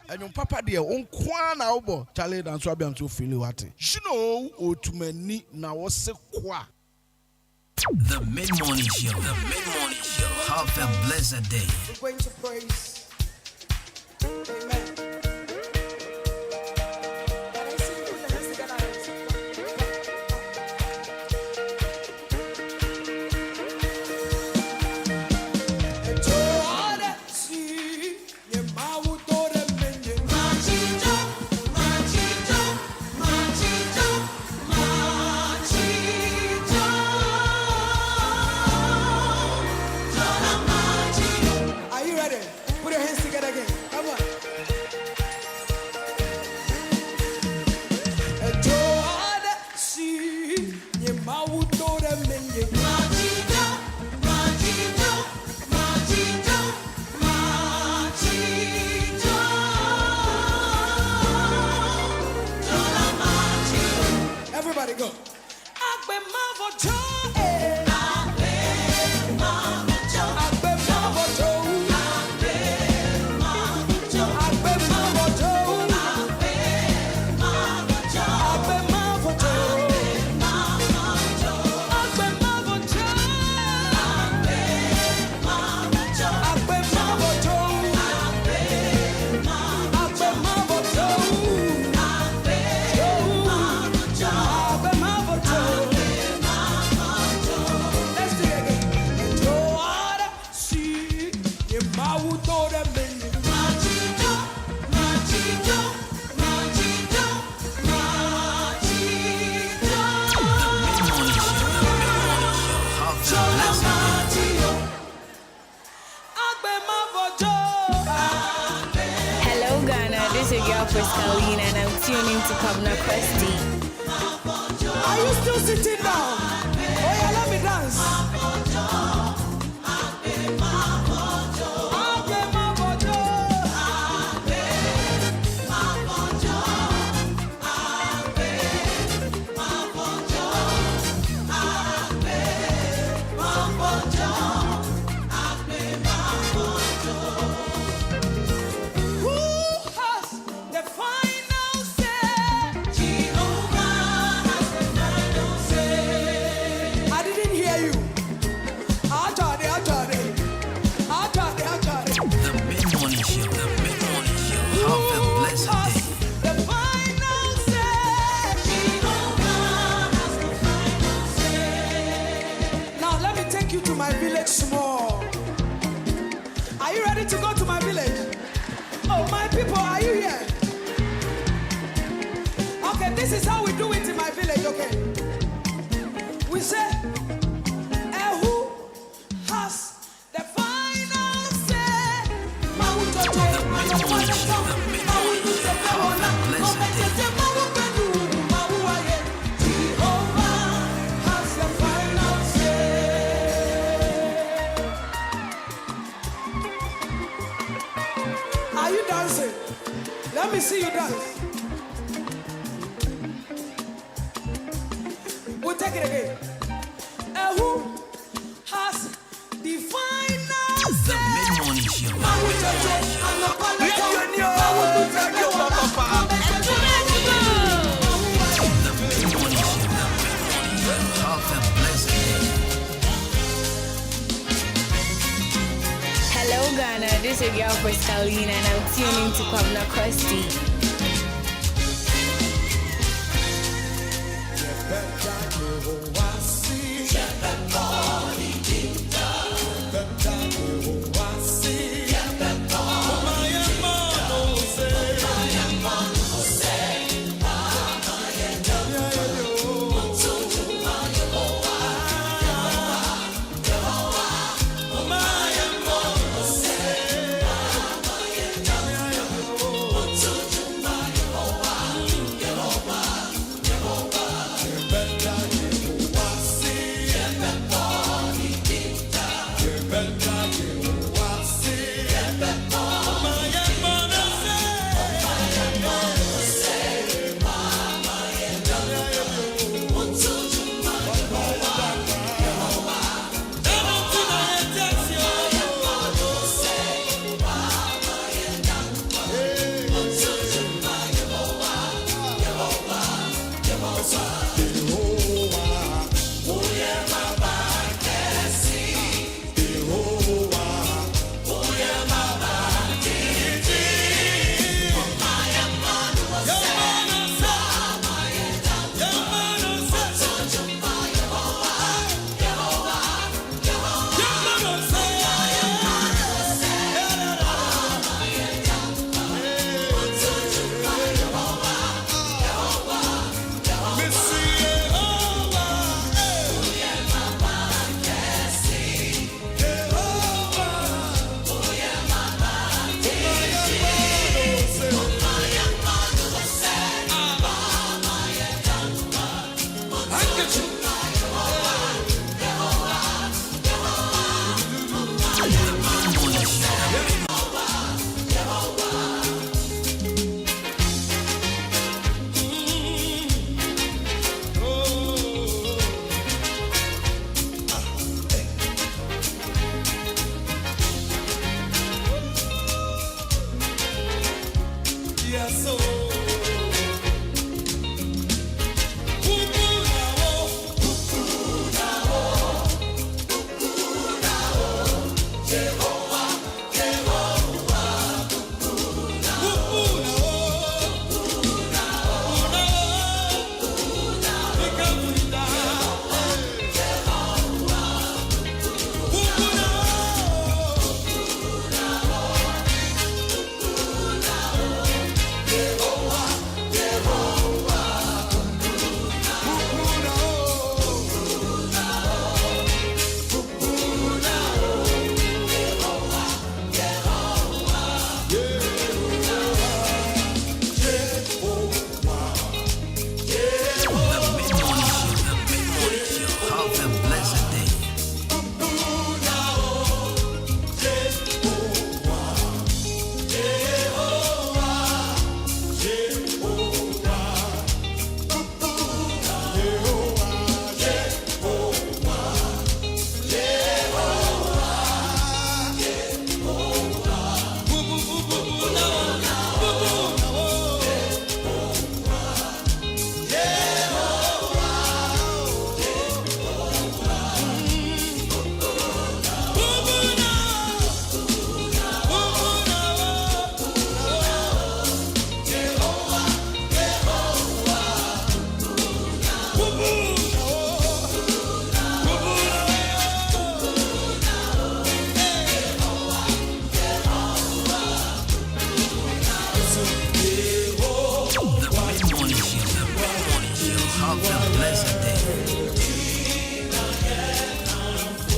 And your papa dear, on Kwana Obo, Charlie and Swabian to Filiwati. You know, O to many now was a qua. The mid-morning show. The mid-morning show. Have a blessed day. We're going to praise. Amen. Everybody go. And I'm tuning to Governor Christie. Are you still sitting down? Oh yeah, let me dance. My village small. Are you ready to go to my village? Oh, my people, are you here? Okay, this is how we do it in my village, okay? We say, who has the final say? Let me see you dance. We'll take it again. Who has the final say? The mid-morning show. Hello Ghana, this is your girl Pascaline and I'm tuning to Governor Christie.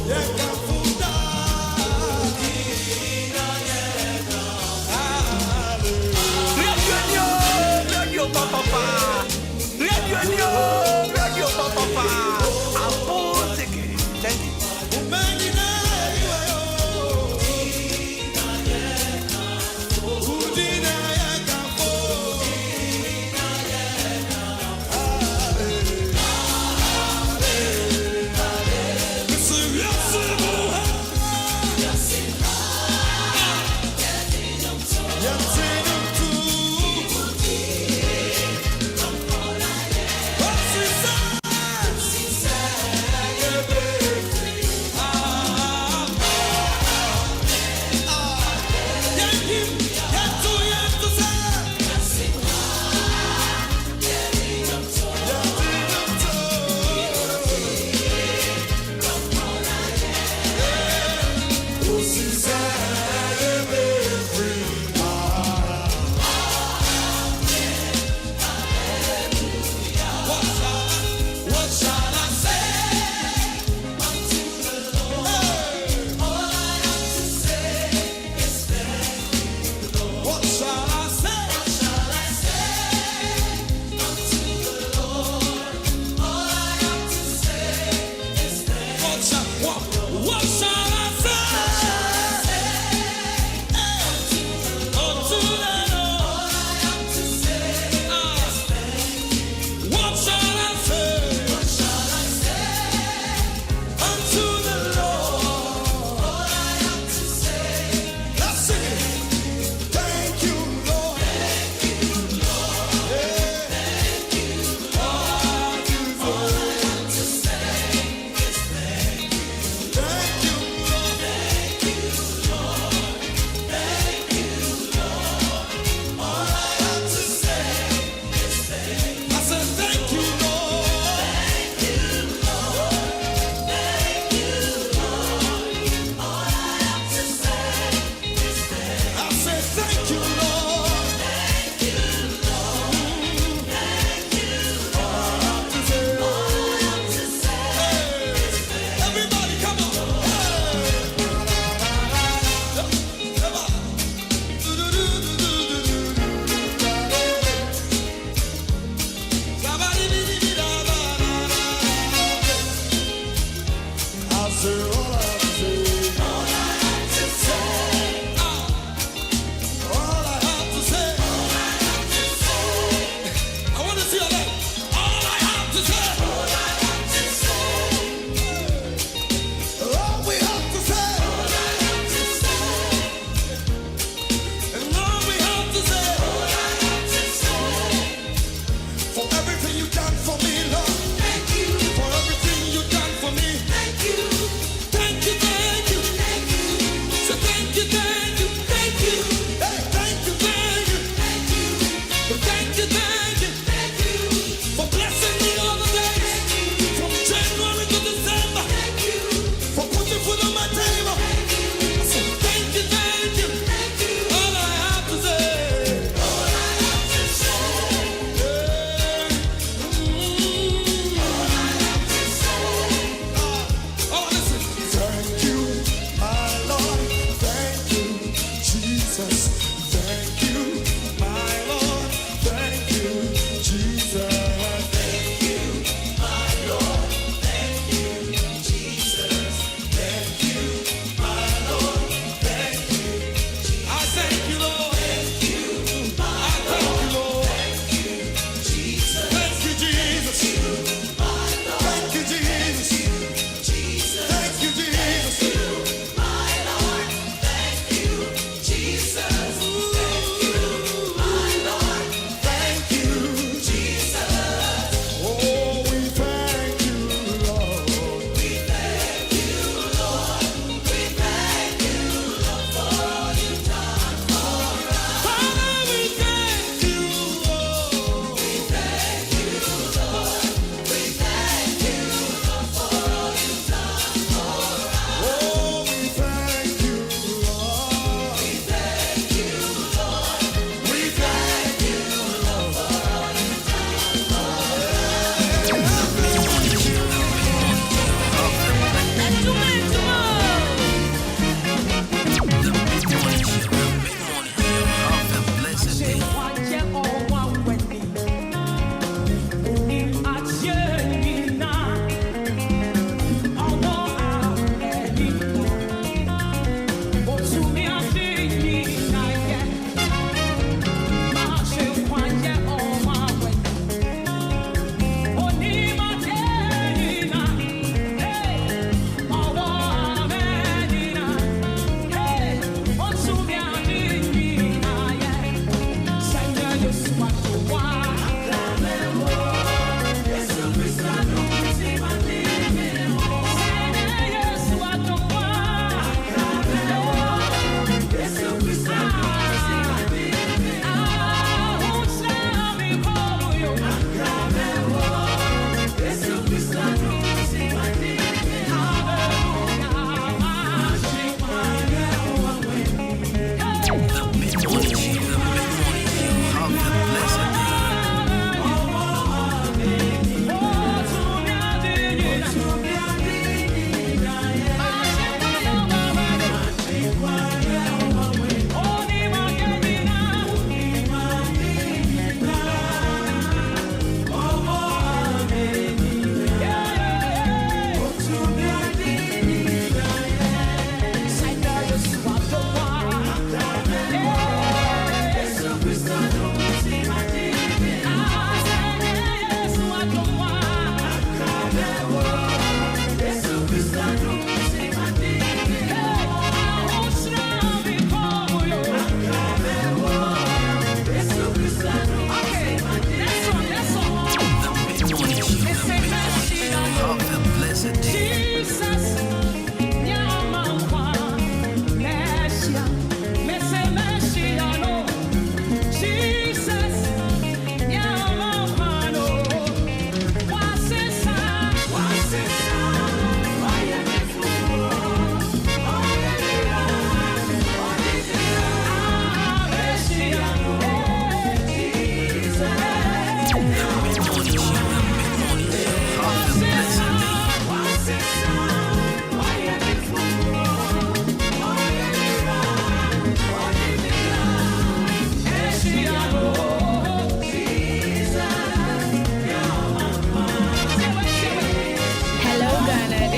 Radio Papa, Radio Papa, Apotheke. Thank you. Yes,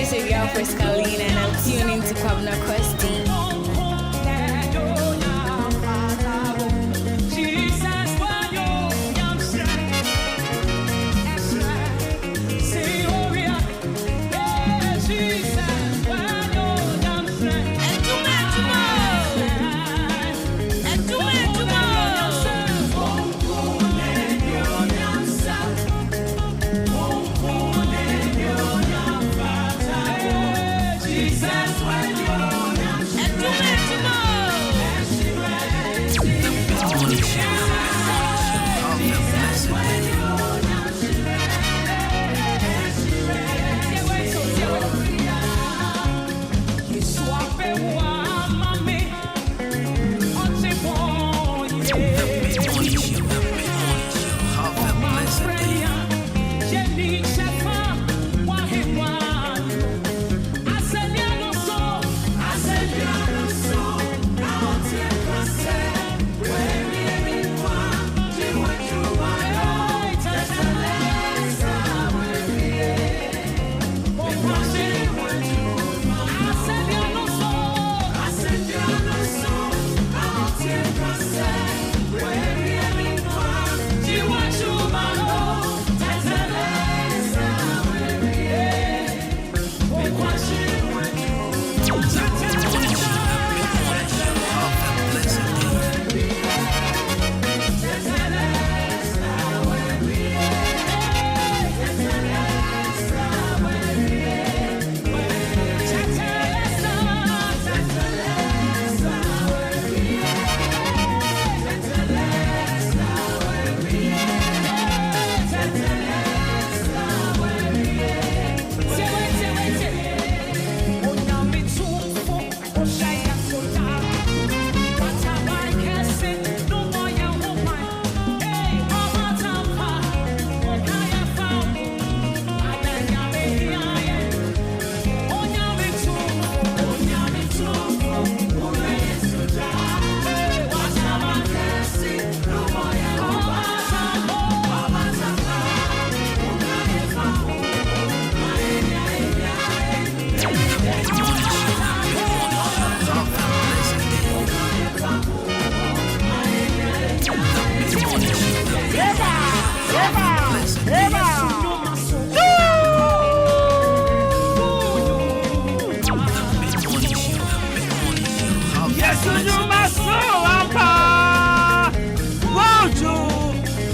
this is your girl Pascaline, and I'm tuning to Kwabena Kwesti.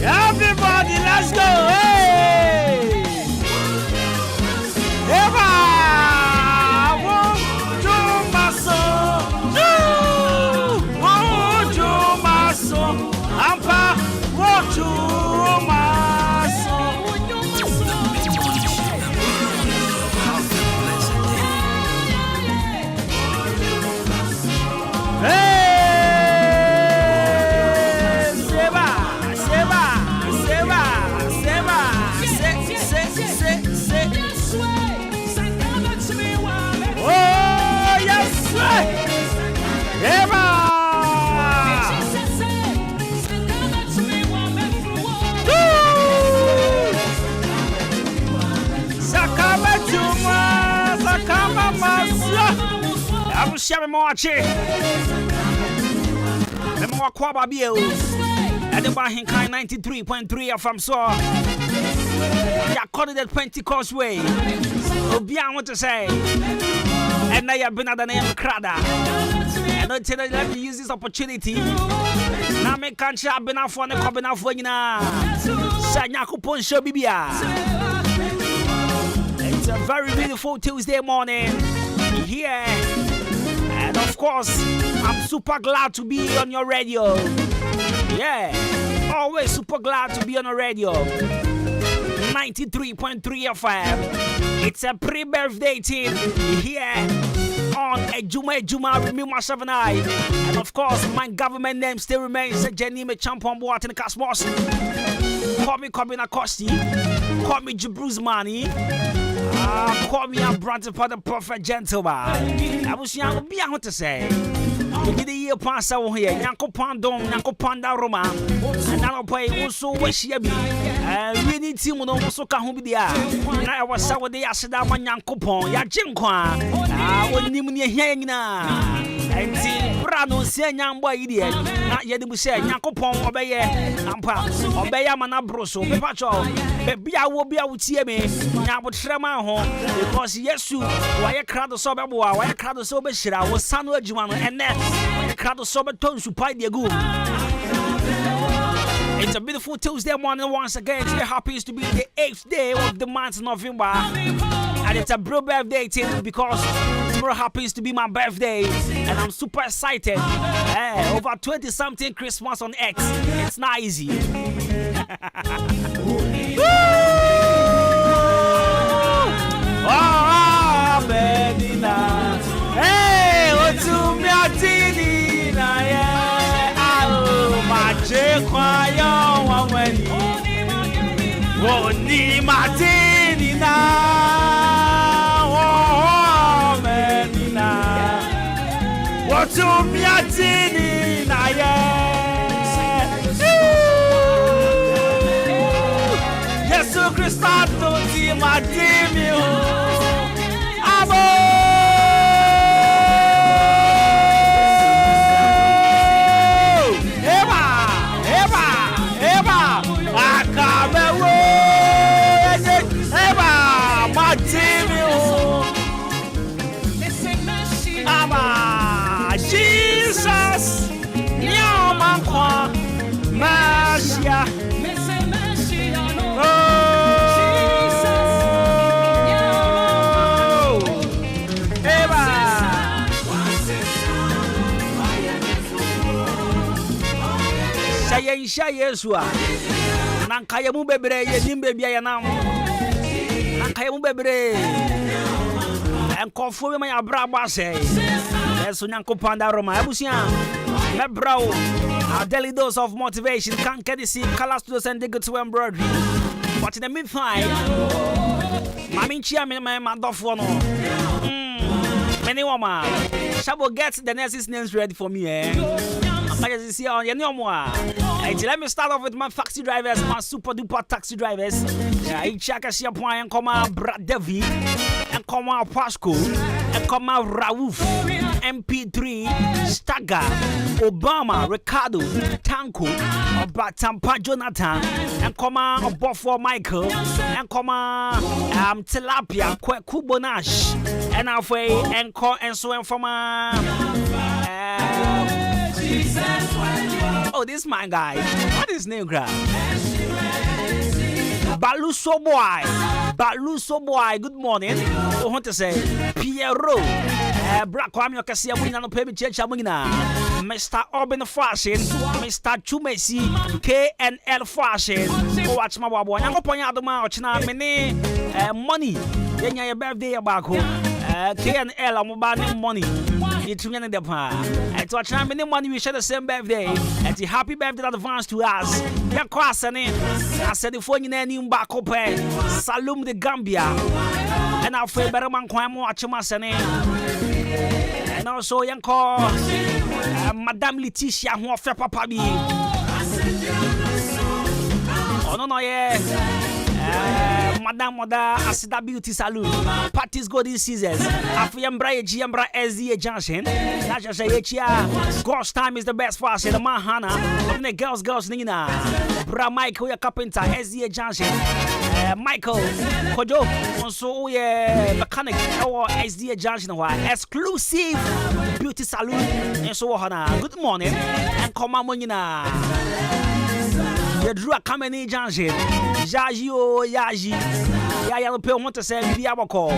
Everybody, let's go! Hey! Eva! Won't you my soul? Won't you my soul? Ampa, won't you my soul? Hey! I'm sharing more cheer. The more Quaba Bill. At the Ahenkan 93.3 from so. Yeah, call it the Pentecost way. Obian, what to say? And now you've been at the name Crada. And I tell you, let me use this opportunity. Now, make country have been out for the coming out for you now. Sanyaku Poncho Bibia. It's a very beautiful Tuesday morning here. And of course, I'm super glad to be on your radio. Yeah, always super glad to be on the radio. 93.3 FM. It's a pre-birthday team here on Adwuma, Remy myself and I. And of course, my government name still remains Jenny Me Champon Boat in the Cosmos. Call me Kwabena Kwesti. Call me Jibru's Money. Call me a brother for the perfect gentleman. I was young, be able to say. You did a year pass out here, Yanko Pandom, Yanko Panda Roma, and now pay also wish ye be. we need team no so ka ho bi dia na e wasa wo de yaseda manyankopon ya genkwa onim ne hia nyina enti bra no se nyambo yi de na ye de bu se nyankopon obeye ampa obeye mana broso me pacho be bia wo tie me nyabotrema ho because yesu wa ye krado so be boa wa ye krado so be hira wo sano adwuma no ene wa ye krado so be tonsu pai de gu. It's a beautiful Tuesday morning once again. Today happens to be the 8th day of the month of November. And it's a bro birthday too because tomorrow happens to be my birthday. And I'm super excited. Over 20-something Christmas on X. It's not easy. Oh, Medina. Hey, what's up, Medina? Yeah. Maje kwayo wamweni Woni matini na Menina Watu miatini na ye Yesu Christa tuti matimi Abo Jesus, Yamankwa, Masia, Eva, Sayesua, Nankayamu Bebre, Yimbe Bianam, Nankayamu Bebre, and conform my Abraba say. Yes, Unyanko Panda Roma, Abusia, Mebro, our daily dose of motivation, can't get see colors to send the good to embroidery. But in the meantime, Maminchia, my dofono. Many woman, Shabo gets the nurse's names ready for me, I just see on your let me start off with my taxi drivers, my super duper taxi drivers. I check a share point and come out Brad Devi and come out Pasco and come out Raouf, MP3, Stagger, Obama, Ricardo, Tanko, Batampa Jonathan, and come out Buffalo Michael, and come out Tilapia, Kubonash, and halfway and call and so on from oh, this my guy. What is his name, Grab? Baluso boy. Good morning. I want to say Piero. Black Kwame Kasia Wina no Pemi Church Amina. Mr. Urban Fashion, Mr. Chumesi, KNL Fashion. Watch my wabo. Yango ponya aduma ochina mene money. Yenya your birthday abako. KNL amubani money. It's really the part. And to watch many money we share the same birthday. And the happy birthday advance to us. Your question I said the phone in any back up. Salum the Gambia. And our favorite man Kwamo Achumasane. And also young call Madame Leticia who offer Papa B. Oh no, yeah. Madame Moda Asida Beauty Salon, Patty's Golden Scissors, Afiambra Giambra SDA Junction, Naja Yechia, Girls Time is the best fashion, the Mahana, the girls Nina, Bra Michael, your carpenter, SDA Junction, Michael, Kojo, also mechanic, or SDA Junction, exclusive beauty salon, and so on. Good morning, and come on, Monina. You drew a company junction. Yaji. Yaya pay want to say Biabako.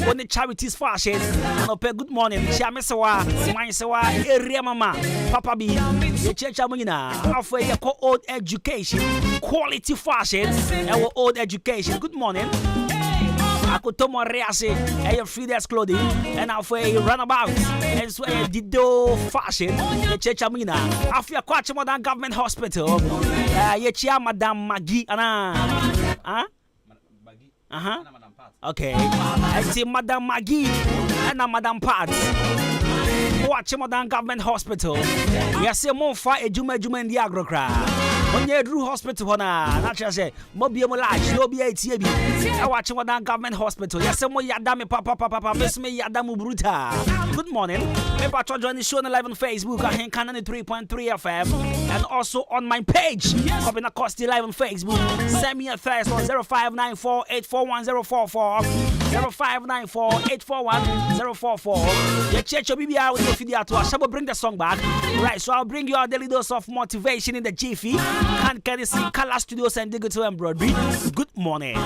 When the charities fashion, and pay good morning. Chamisawa, Mainsawa, Area Mama, Papa B, the church Amina, halfway your old education, quality fashion, our old education. Good morning. I could tomo rease a free desk clothing and halfway runabout and swear Dido fashion the church Amina after quite more than government hospital yechia Madame Maggie okay I see Madame Maggie and Madame Pat watch more than government hospital yes more for a Juma in the agrocra Onye Drew Hospital hona. Naturally say, Mobi mo large, no be ATB. I watch one government hospital. Yes, mo yada me papa, miss me yada mu bruta. Good morning. Me patron join the show on live on Facebook, Ahenkan 3.3 FM, and also on my page. Copy na Costi live on Facebook. Send me a text on 0594-841-044. 0594-841-044. You check your BBI with your video to us. I will bring the song back. Right, so I'll bring you a daily dose of motivation in the Jiffy. Can Kennedy Color Studios and Digital Embroidery. Good morning.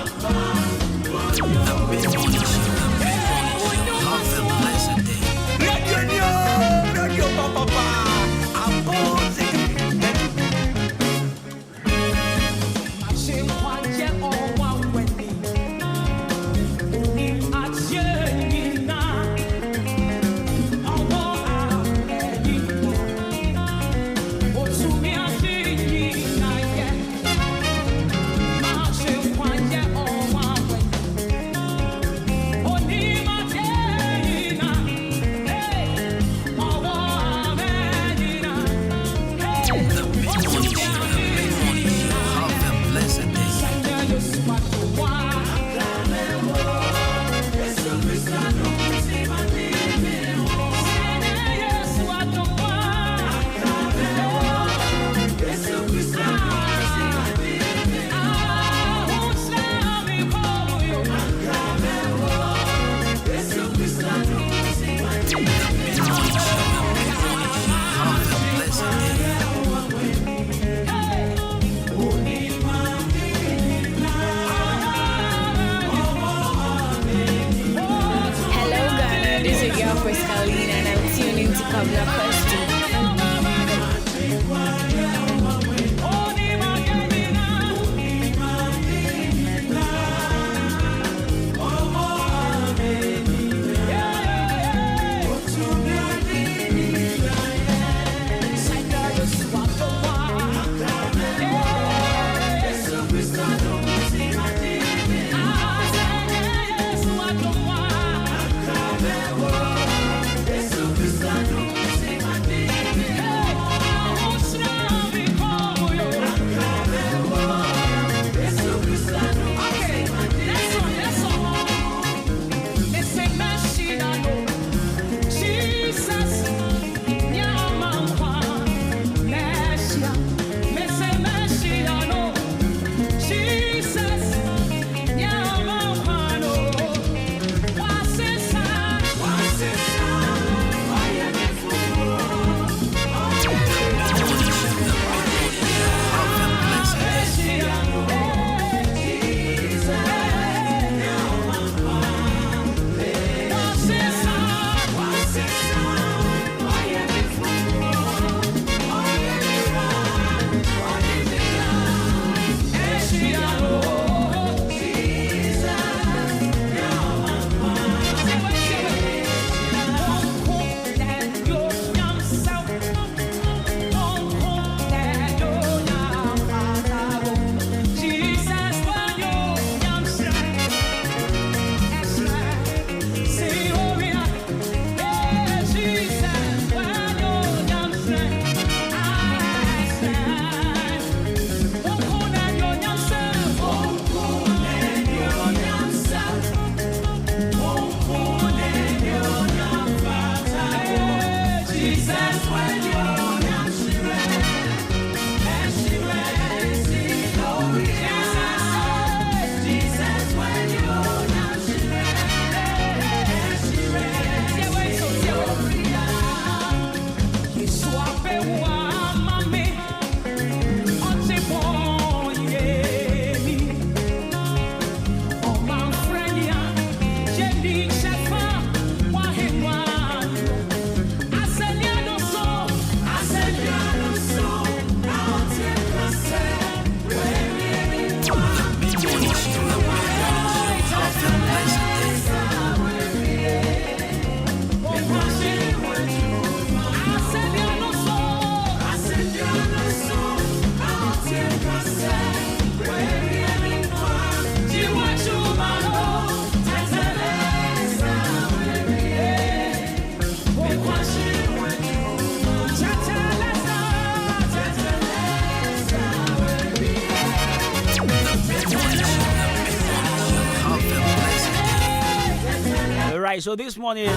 Right, so this morning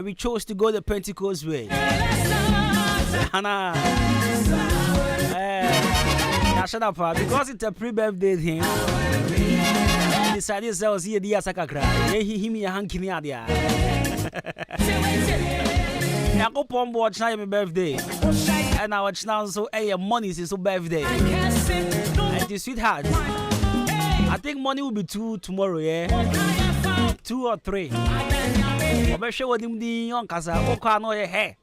we chose to go the Pentecost way. And shut up, because it's a pre-birthday thing. He decided to see the Asakakra. He me a hanky idea. I go on board my birthday, and I watch now so money is so birthday. And the sweetheart, I think money will be 2 tomorrow, yeah, 2 or 3. I'm sure what him the young casa. Okay, no, hey,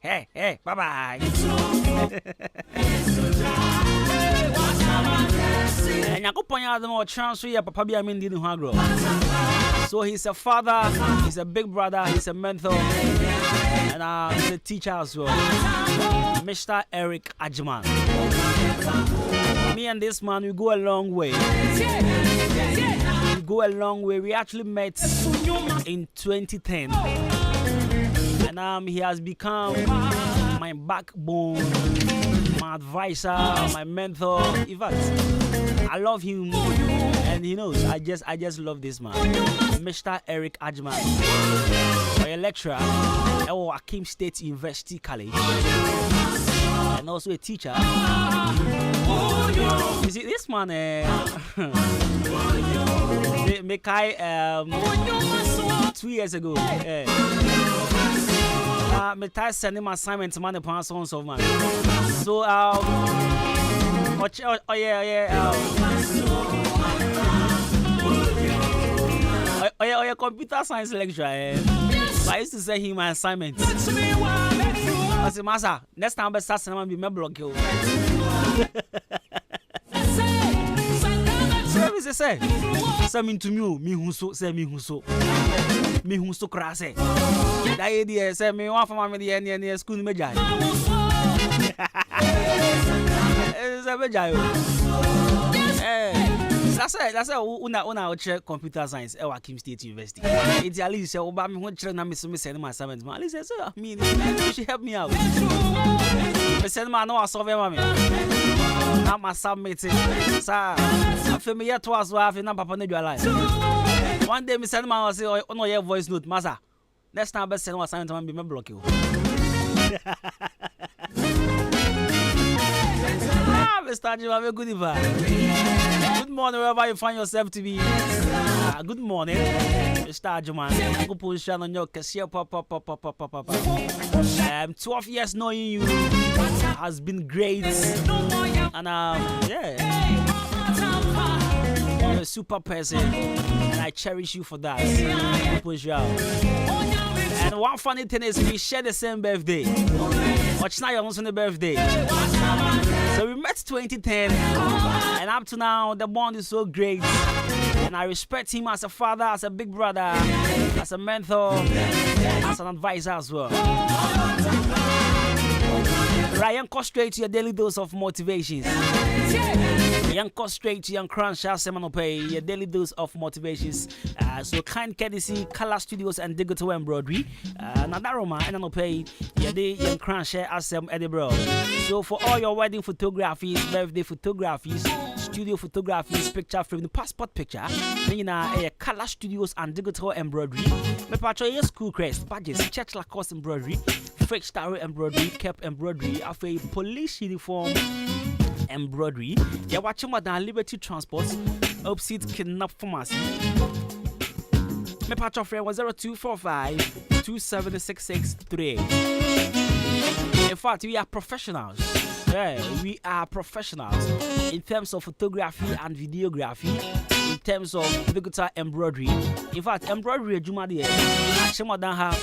bye bye. And I go point out the more chance here, Papa be a mean didn't grow. So he's a father, he's a big brother, he's a mentor, and he's a teacher as well. Mr. Eric Adwuma. Me and this man, we go a long way. We go a long way. We actually met in 2010. And he has become my backbone, my advisor, my mentor. In fact, I love him, and he knows. I just love this man, Mr. Eric Adwuma, a lecturer at Ahenkan State University College, and also a teacher. You see, this man, Mekai, 2 years ago. Me send him assignment to man the pound songs of man. So computer science lecturer. I used to send him my assignment. I said, Master, next time I start sending me my blog you. Say me to me who so say me who so crass. That idea say me one from me the school me jai. That's una check computer science at Ahenkan State University. It's at least say oba me won check na me send my assignment. At least say me you should help me out. Me send my no solve me. Na my submit it. Sir, after me yet was after na papa no do alive. One day me send my say no your voice note, master. Next time I send my assignment man be me block you. Mr. Adwuma, good evening. Good morning, wherever you find yourself to be. Good morning, Mr. Adwuma. Good position on your cashier. 12 years knowing you has been great, and you're a super person, and I cherish you for that. Good position. And one funny thing is we share the same birthday. Watch now, you're also on the birthday. So we met 2010, and up to now, the bond is so great. And I respect him as a father, as a big brother, as a mentor, as an advisor as well. Ryan, go straight to your daily dose of motivations. Young go straight to young crunch Semanopay, your daily dose of motivations. So kind courtesy, Color Studios and Digital Embroidery. Nadaroma and Anopay, your day young crunch Edinburgh. So for all your wedding photographies, birthday photographies, studio photographies, picture frame, the passport picture, then Color Studios and Digital Embroidery. Me patro your school crest, badges, church Lacoste embroidery, fake star embroidery, cap embroidery, a police uniform embroidery. You're watching Madame Liberty Transport, opposite Kidnap Pharmacy. My patron friend was 0245 276638. In fact, we are professionals. Yeah, we are professionals in terms of photography and videography, in terms of digital embroidery. In fact, embroidery, Juma, dear, actually, Madame,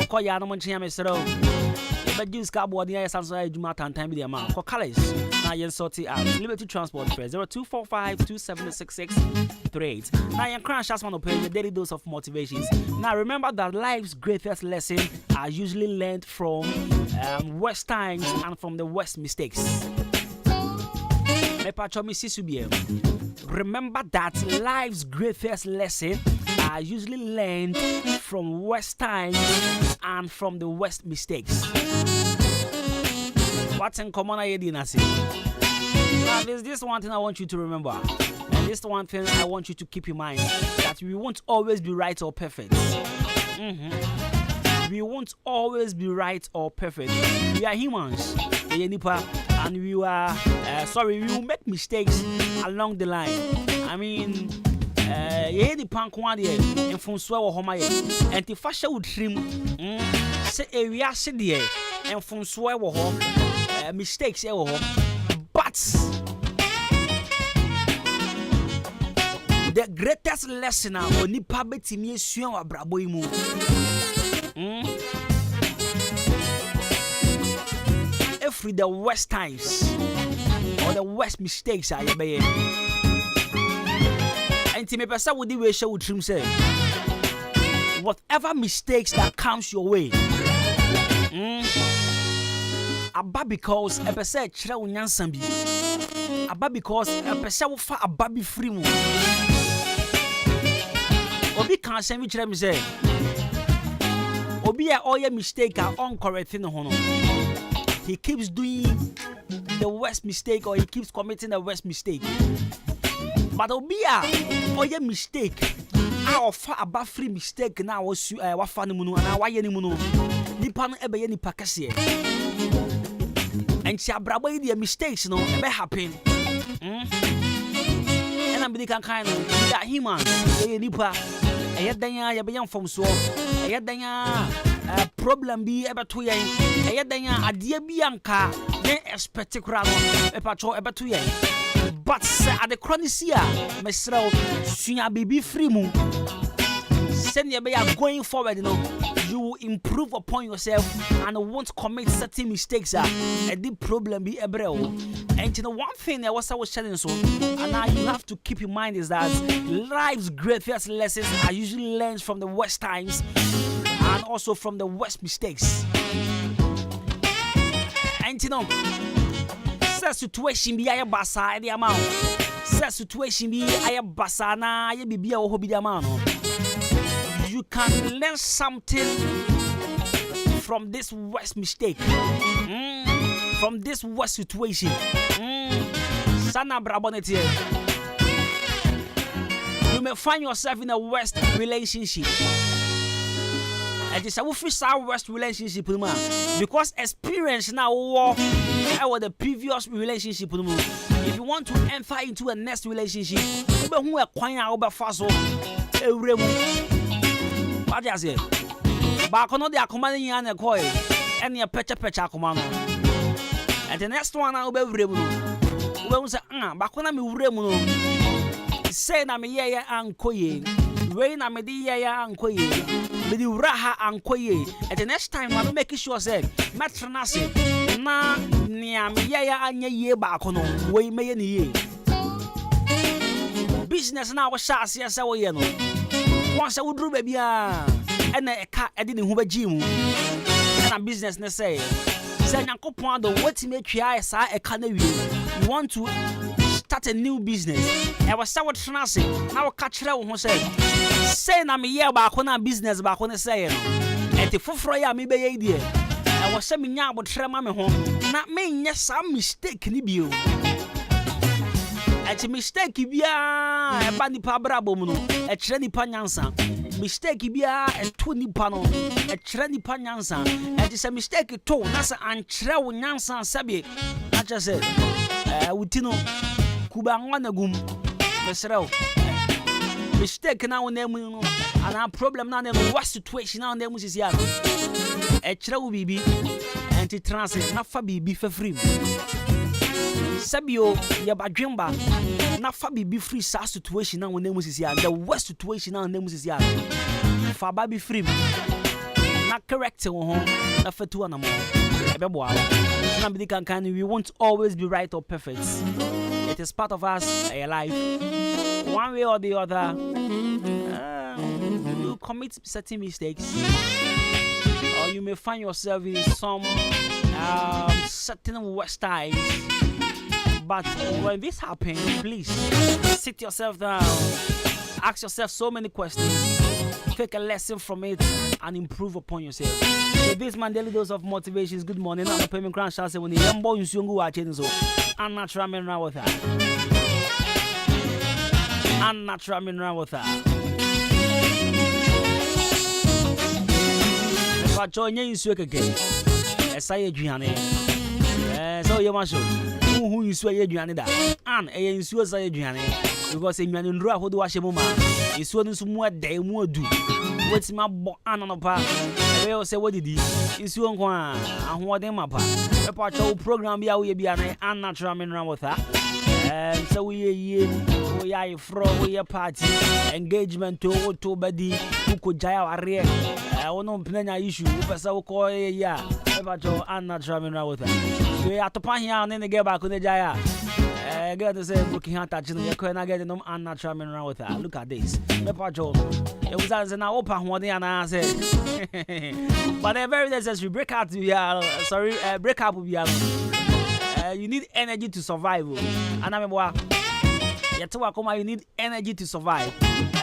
for Yana Monchia, but use cardboard the answer Juma time with the amount for colors. Now you sort it out. Liberty Transport Press 0245 276638. Now you crash as one to pay your daily dose of motivations. Now remember that life's greatest lessons are usually learned from West times and from the West mistakes. Remember that life's greatest lessons are usually learned from West times and from the West mistakes. What's in common idea? Now there's this one thing I want you to remember, and this one thing I want you to keep in mind, that we won't always be right or perfect. We won't always be right or perfect. We are humans, and we will make mistakes along the line. I mean, the punk one here, and from Swaw Homaye, and the fashion would trim, say we are sitting here, and from Swaw home, mistakes, but the greatest lesson on nipa betimi esuan abrabo imu. Every the worst times or the worst mistakes I be. And me person would we show with him say whatever mistakes that comes your way. Aba because a person chira unyansan bi. Aba because a person will fa aba bi free mu. Obi can say me chira me say Obi a all your mistake are uncorrect thing no. He keeps doing the worst mistake or he keeps committing the worst mistake. But Obi a all your mistake our fa aba free mistake na was wa fa no mu no na wa ye ni mu no. Nipa no ebe ye nipa kase. And she abrabo the mistakes no ebe happen. And I'm can kind of that human ye nipa e dan ya ye be yam fom so e dan ya problem bi ebe to yen e dan ya ade bi anka den expect kura no e patcho ebe to yen but at the chronicea mesrel sunya bibi free mu send you be going forward you know you will improve upon yourself and won't commit certain mistakes and the problem be ebreo. And you know one thing that I was sharing so and now you have to keep in mind is that life's greatest lessons are usually learned from the worst times and also from the worst mistakes. And you know say situation be aye basa the amount say situation be aye basa na aye bibia wo bi the amount. You can learn something from this worst mistake, from this worst situation. Sana brabonete. You may find yourself in a worst relationship. And it's a worst relationship because experience now war the previous relationship. If you want to enter into a next relationship, who acquire over fast what is it? Bakono de akoma ni an ekoi ene e pecha akoma no. And the next one na obewure mu no. We say bakona me wure mu no. Say na me ye ankoye. We na me di ye ankoye. Me di wura ha ankoye. And the next time I make sure say metrana se na nia me ye anya ye bakono. We me ye ni ye. Business na wo sha ase say wo ye no. Once I would do baby and a car I didn't have a gym and a business ne say Yanko Pondo what to make you a canary. You want to start a new business. I was sour transit now catch who said say na me year back on a business back on a say and the fufroya me be idea. I was sending ya but trema me home not mean yes some mistake ni bio. A mistake bia e ba nipa brabo mu no e kire nipa nyansa mistake bia e to nipa no e kire nipa nyansa e dis mistake to na se an kire wo nyansa sabe na che se wutino kuba nwana gum mesrew mistake na wona mu no ana problem na na what situation na wona mu sisia e kire wo bibi anti transit na fa bibi fa free Sabio Yabadjumba, na fabi be free sa situation now when name is here. The worst situation now name is here. Faba be free. Not correct home, not for two animal. Nobody can we won't always be right or perfect. It is part of us, a life. One way or the other, you commit certain mistakes, or you may find yourself in some certain worst times. But when this happens, please sit yourself down, ask yourself so many questions, take a lesson from it, and improve upon yourself. So this man daily dose of motivation is good morning. I'm a payment crown shall say when the young boy is young who are changing so unnatural mineral water. Unnatural mineral water. pacho nye insuo keke. Esa ye aduane. So ye ma show. Who insuo ye aduane da. An e insuo sa ye aduane. Because aduane ndro ahodo wa hye mo ma. Insuo nso mu ade mu adu. Weti ma bo anonopa. Ebe say what did he? Insuo nko a ahoden mapa. E pacho program bia wo ye bia na unnatural mineral water. So we are from we party engagement to body who could jaya arre ono plenya issue pesa wo ko ya ever jo unnatural mineral water we atopa here na get back on jaya get to say looking at that you ko na get no unnatural mineral water. Look at this me pacho e was na opa hoden na say but they very necessary break out break up you need energy to survive. And I'm you need energy to survive.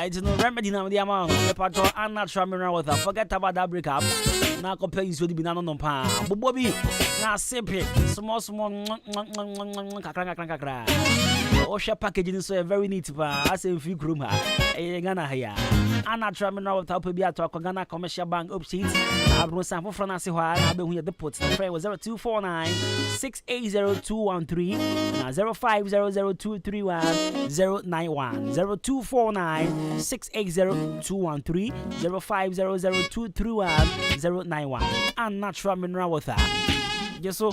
It's no remedy now. The amount of unnatural mineral water. Forget about that breakup. Now compare you with the banana no pan. Bobby, now sip it. Small. Osha packaging so very neat. I say if you groom her, Ghana here. Unnatural mineral water. Be at Ghana Commercial Bank upsheet. I've no sample from Nancy Why. I've been here. The puts. The friend was 0249 680 now 0500 091 0249 680 0500 091 unnatural mineral water. Just so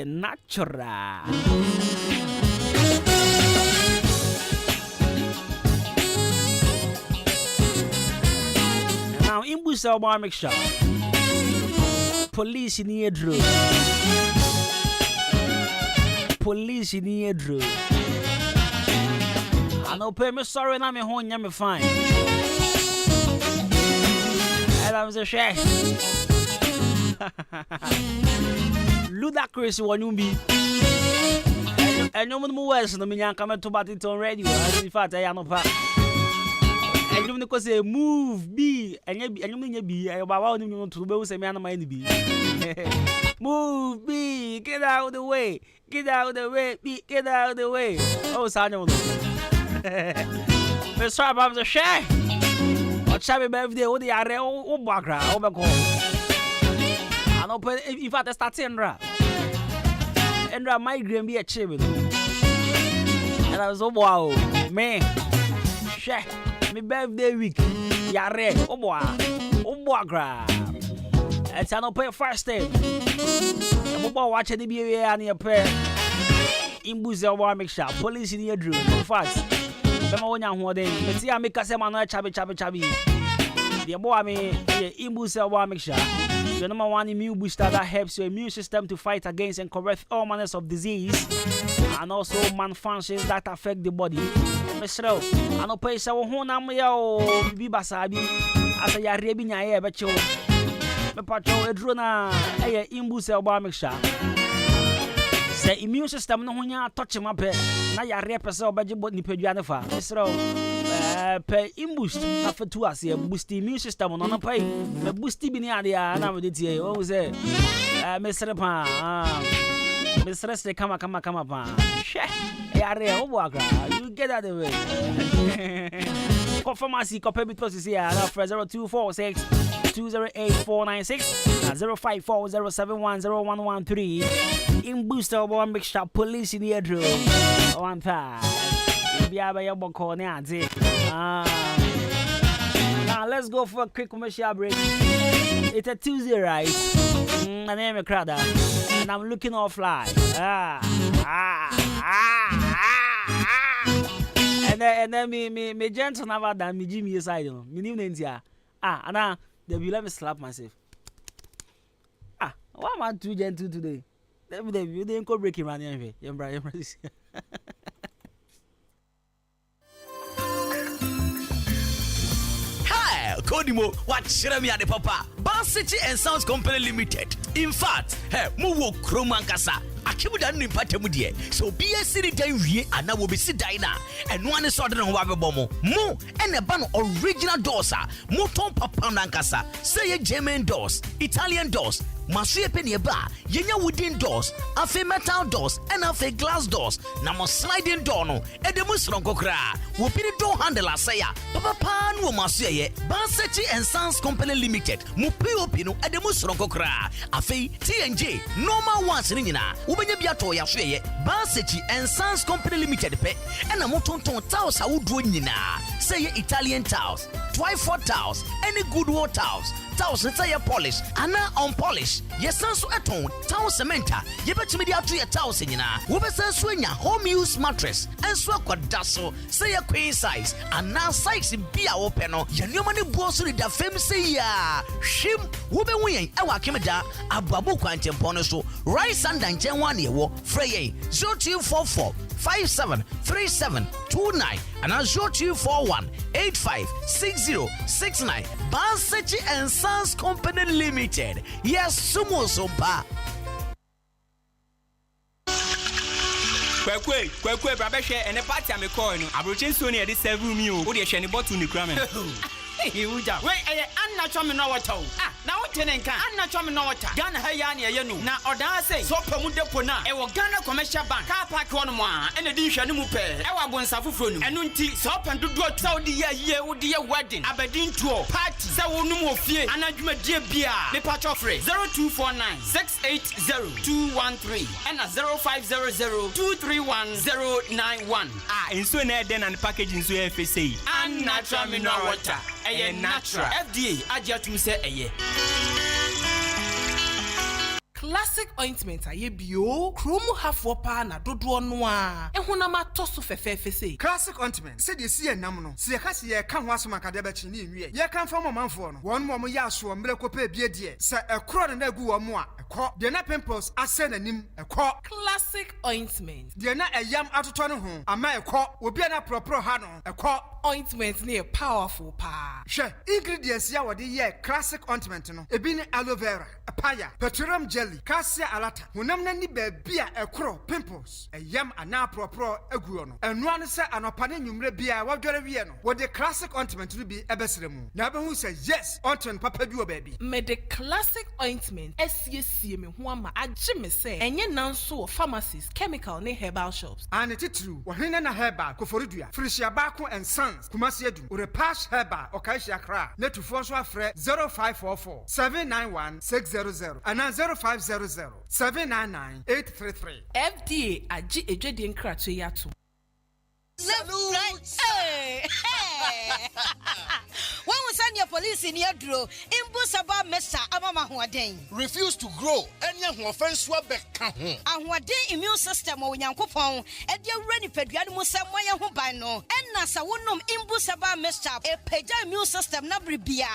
natural. Now in Busa bar mixture. Police in the drone. Police in the drone. I know pay me sorry na me hon ya me fine. And I was a share. Ludacris wanumbi. And no one was no me yan come to Batiton radio. In fact I am no pa. And you know say move be and you be about you to be say me na mind be. Move be get out of the way. Get out of the way. Get out of the way. Oh Sanyo. Me sorry about the share. Or shabby birthday o the are o background o be call. I know in fact I start Endra migraine be a chill. And I was so wow man share me birthday week yare o background. It's an open first day. I'm about watching the BA and your pair. In Buzel war mixture, police in your dream. Fast. Bema wonya hoden. Meti a make say man chabi. The boy me in Buzel war mixture. The number one immune booster that helps your immune system to fight against and correct all manners of disease and also malfunctions that affect the body. Mr. I no pay so ho na me ya bi basabi. Asa ya rebi nya ye becho. Me patrol edrona imbuse oba mixture. Say immune system no honya touch ma pe na ya repese obaje bo nipadua ne fa. Mesro pe imboost afetu ase boost immune system no pay me boost bi ni ade a na me de tie o say mesre pa mesre se kama pa. She ya re o bo agra you get out the way. Confirmasi copy because is here now for 0246 208-496 054-071-0113 in booster one mixture police in the bedroom one time now let's go for a quick commercial break. It's a Tuesday, right? My name is Crowder and I'm looking all fly. And then me gentle never done me Jimmy aside, me new names here. And now they will let me slap myself. Why am I too gentle today? You didn't go breaking around here. Hi, Kodimo, what Shirami at the Papa? Bar City and Sounds Company Limited. In fact, hey, Muwo Kromankasa. Akibuda nimpate mudie so be a city day wie ana wo be si dina and one is order no wabebomo mo and a ban original doors mo ton papa nankasa say German doors, Italian doors, maso pe ne ba yenya wooden doors afi metal doors and afi glass doors na mo sliding door no edemu sronko kra wo bi door handle asaya papa no maso ye Bansechi and Sons Company Limited mo POP no edemu sronko kra afi TNJ normal ones ni nyina wo benya bia to ya so ye Bansechi and Sons Company Limited pe na mo tonton tiles awudo nyina say Italian tiles Twyford tiles any good wall tiles say your polish and unpolished yes so eton town cementa ye betimi dia to your tiles nyina wo be senso nya home use mattress enso akwadaso say your queen size and now size bia wo pe no ye nyoma ne buo so da fam say ya hwim wo be wen e wa kemeda ababu kwantempo no so rice and danchen wan ye wo frey 0244 573729 and 0241 856069 Bansechi and Sons Company Limited. Yes, sumo sompa. Kwekwe babeshe ene party amekọ no abrochin so ne dey serve me o wo dey hwe ne bottle ni kura me Uja. Wait, I'm not coming no water. Now Tenenka, I'm not coming no water. Ghana Hayani, you know. Now, Oda say, so Pamude Pona, a Ghana commercial bank, car park one and a dish and mupe. Our one Safufun, and unti, sop and do go Saudi year, would dear wedding, Aberdeen tour, party, Sawunumo fear, and Adwuma dear beer, the patch of 0249 680 and a 0500 231091. In so then and packaging so FSA. And natural mineral water. Natural. FDA ajatum say eye. Classic ointment aye bio kromu hafo pa na dodo no a ehuna ma toso fefefe sei. Classic ointment say dey see enam no se ka se ye ka ho asoma ka de ba chi ni nwie ye kan fa manfo no won mo ya so mre ko pa bie de se ekro na agu wo mo a ekọ de na pimples ase nanim ekọ. Classic ointment de na eyam atoto no ho ama ekọ obi na propro ha no ekọ. Ointment ne powerful pa. Hwe ingredients ya wode ye classic ointment no ebi ne aloe vera, papaya, petroleum jelly, cassia alata. Honam na ni ba bia ekro pimples. Eyam ana propro aguo no. Eno an se anopane nwumre bia wadware wie no. Wode classic ointment no bi ebesere mu. Na be hu se yes, ointment papa bi obabi. Me the classic ointment esiesie me ho ama agye me se enye nanso wo pharmacies, chemical ne herbal shops. Ane titru, wo hene na herbal koforudua. Frisia Bako and Sons Kumasi Edu. Repash herbal Okaishi Accra. Netufo so afre 0544 791 600 and 0500 799 833. FDA agye edwedi nkrato yato. Hey! When we send your police in your draw, Imbusaba Mesa Amama Huaden. Refuse to grow. Any offense wabeka. And what day immune system or Yankopon, and your ready pediatric Samoya Hubano, and Nasa Wunum Imbusaba Mesa, a peja immune system Nabribia.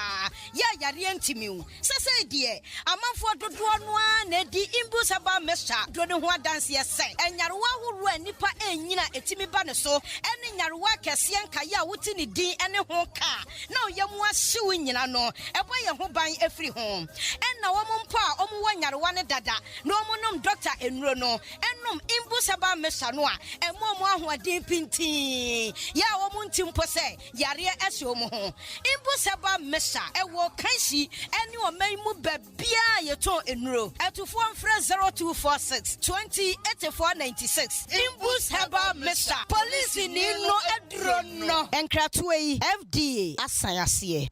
Ya Yarientimu. Sasa dear, a month for the one, Nedi Imbusaba Mesa, Dronua dance yes, and Yarwa who ran Nipa and Nina Etimi Banaso. Any Yarwa Cassian Kaya Wutini D and a home car. No, Yamwa suing no, a way a home buying every home. And now pa, one Yarwana Dada, no monum doctor and Rono, and num Imbusaba Mesanoa, and Momo who are deep pinti. Ya woman timpose, Yaria Esomo. Imbusaba Mesa, a walk Kanshi, and you may move Bia Yato in row. At to form friend 0246 20 8496. Imbusaba Mesa. Police in no adrono. And Kratway FDA. Asayasiye.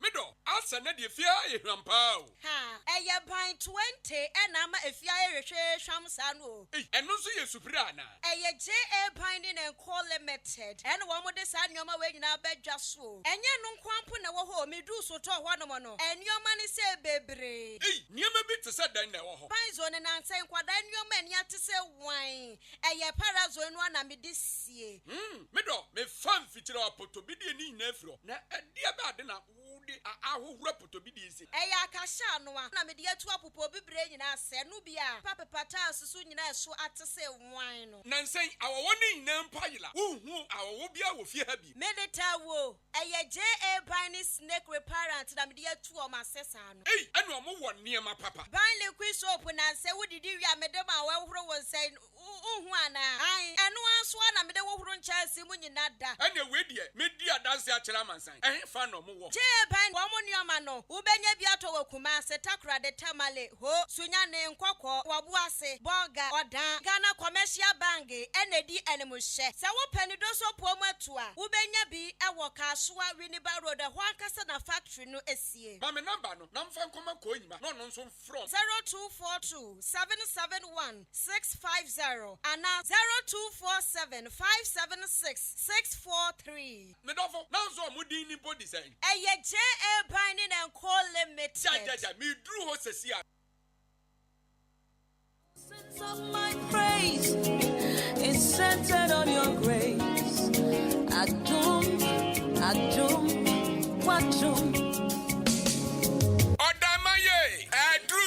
Mido, asa na die fia e hwampao. Ha, eye ban 20 and ama efia e hwehwe hwamsa no. Eno so ye supira na. Eye JA binding and call limited. And one mo de sa nyoma we nyina badwa so. Enye no nkwampo na wo ho medu so to ho no mo no. Enyoma ne se bebre. Niema bi te se dan na wo ho. Ban zo ne nanse nkwada nyoma ni ate se wan. Eye parazo no na me disie. Mido, me fam fitira apoto bi de ni na afro. Na ade ba de na ahohura poto bi de isi. Eya akasha no a na me de atu apopo bibre nyina se no bia papa pata asusu nyina so ate se wan no. Nansen awowo ni nyina mpayila. Uhu awowo bia wo fie ha bi. Medeta wo eye JA Binding snake repellent na me de atu o masesa no. Enu omo wo niema papa. Ban liquid soap na se wodidi wi amedem a wahoro won se uhu ana. Ai enu aso na me de wohoro nchase mu nyina da. Ene we die me di adanse a kira mansan. Fa no mo wo. JA Binding wo mo nioma no. Wo benya bi ato ewo Kumase Takra de Tamale ho Sunyane Nkoko Wabuase Boga Odan Ghana Commercial Bank Enedi Enemushe Se wo penidoso pomatua ubenya bi ewo Kasua Winiba Road Hwankasa na factory no esie Mame number no namfa nkoma ko nyima no no nso from 0242 771 650 and 0247 576 643 Medofo nanzo mudi ni body say Eye JA Binding and Call Limited me drew ho sesia Of my praise is centered on your grace. Adum, Wadum. Odamaye, Adru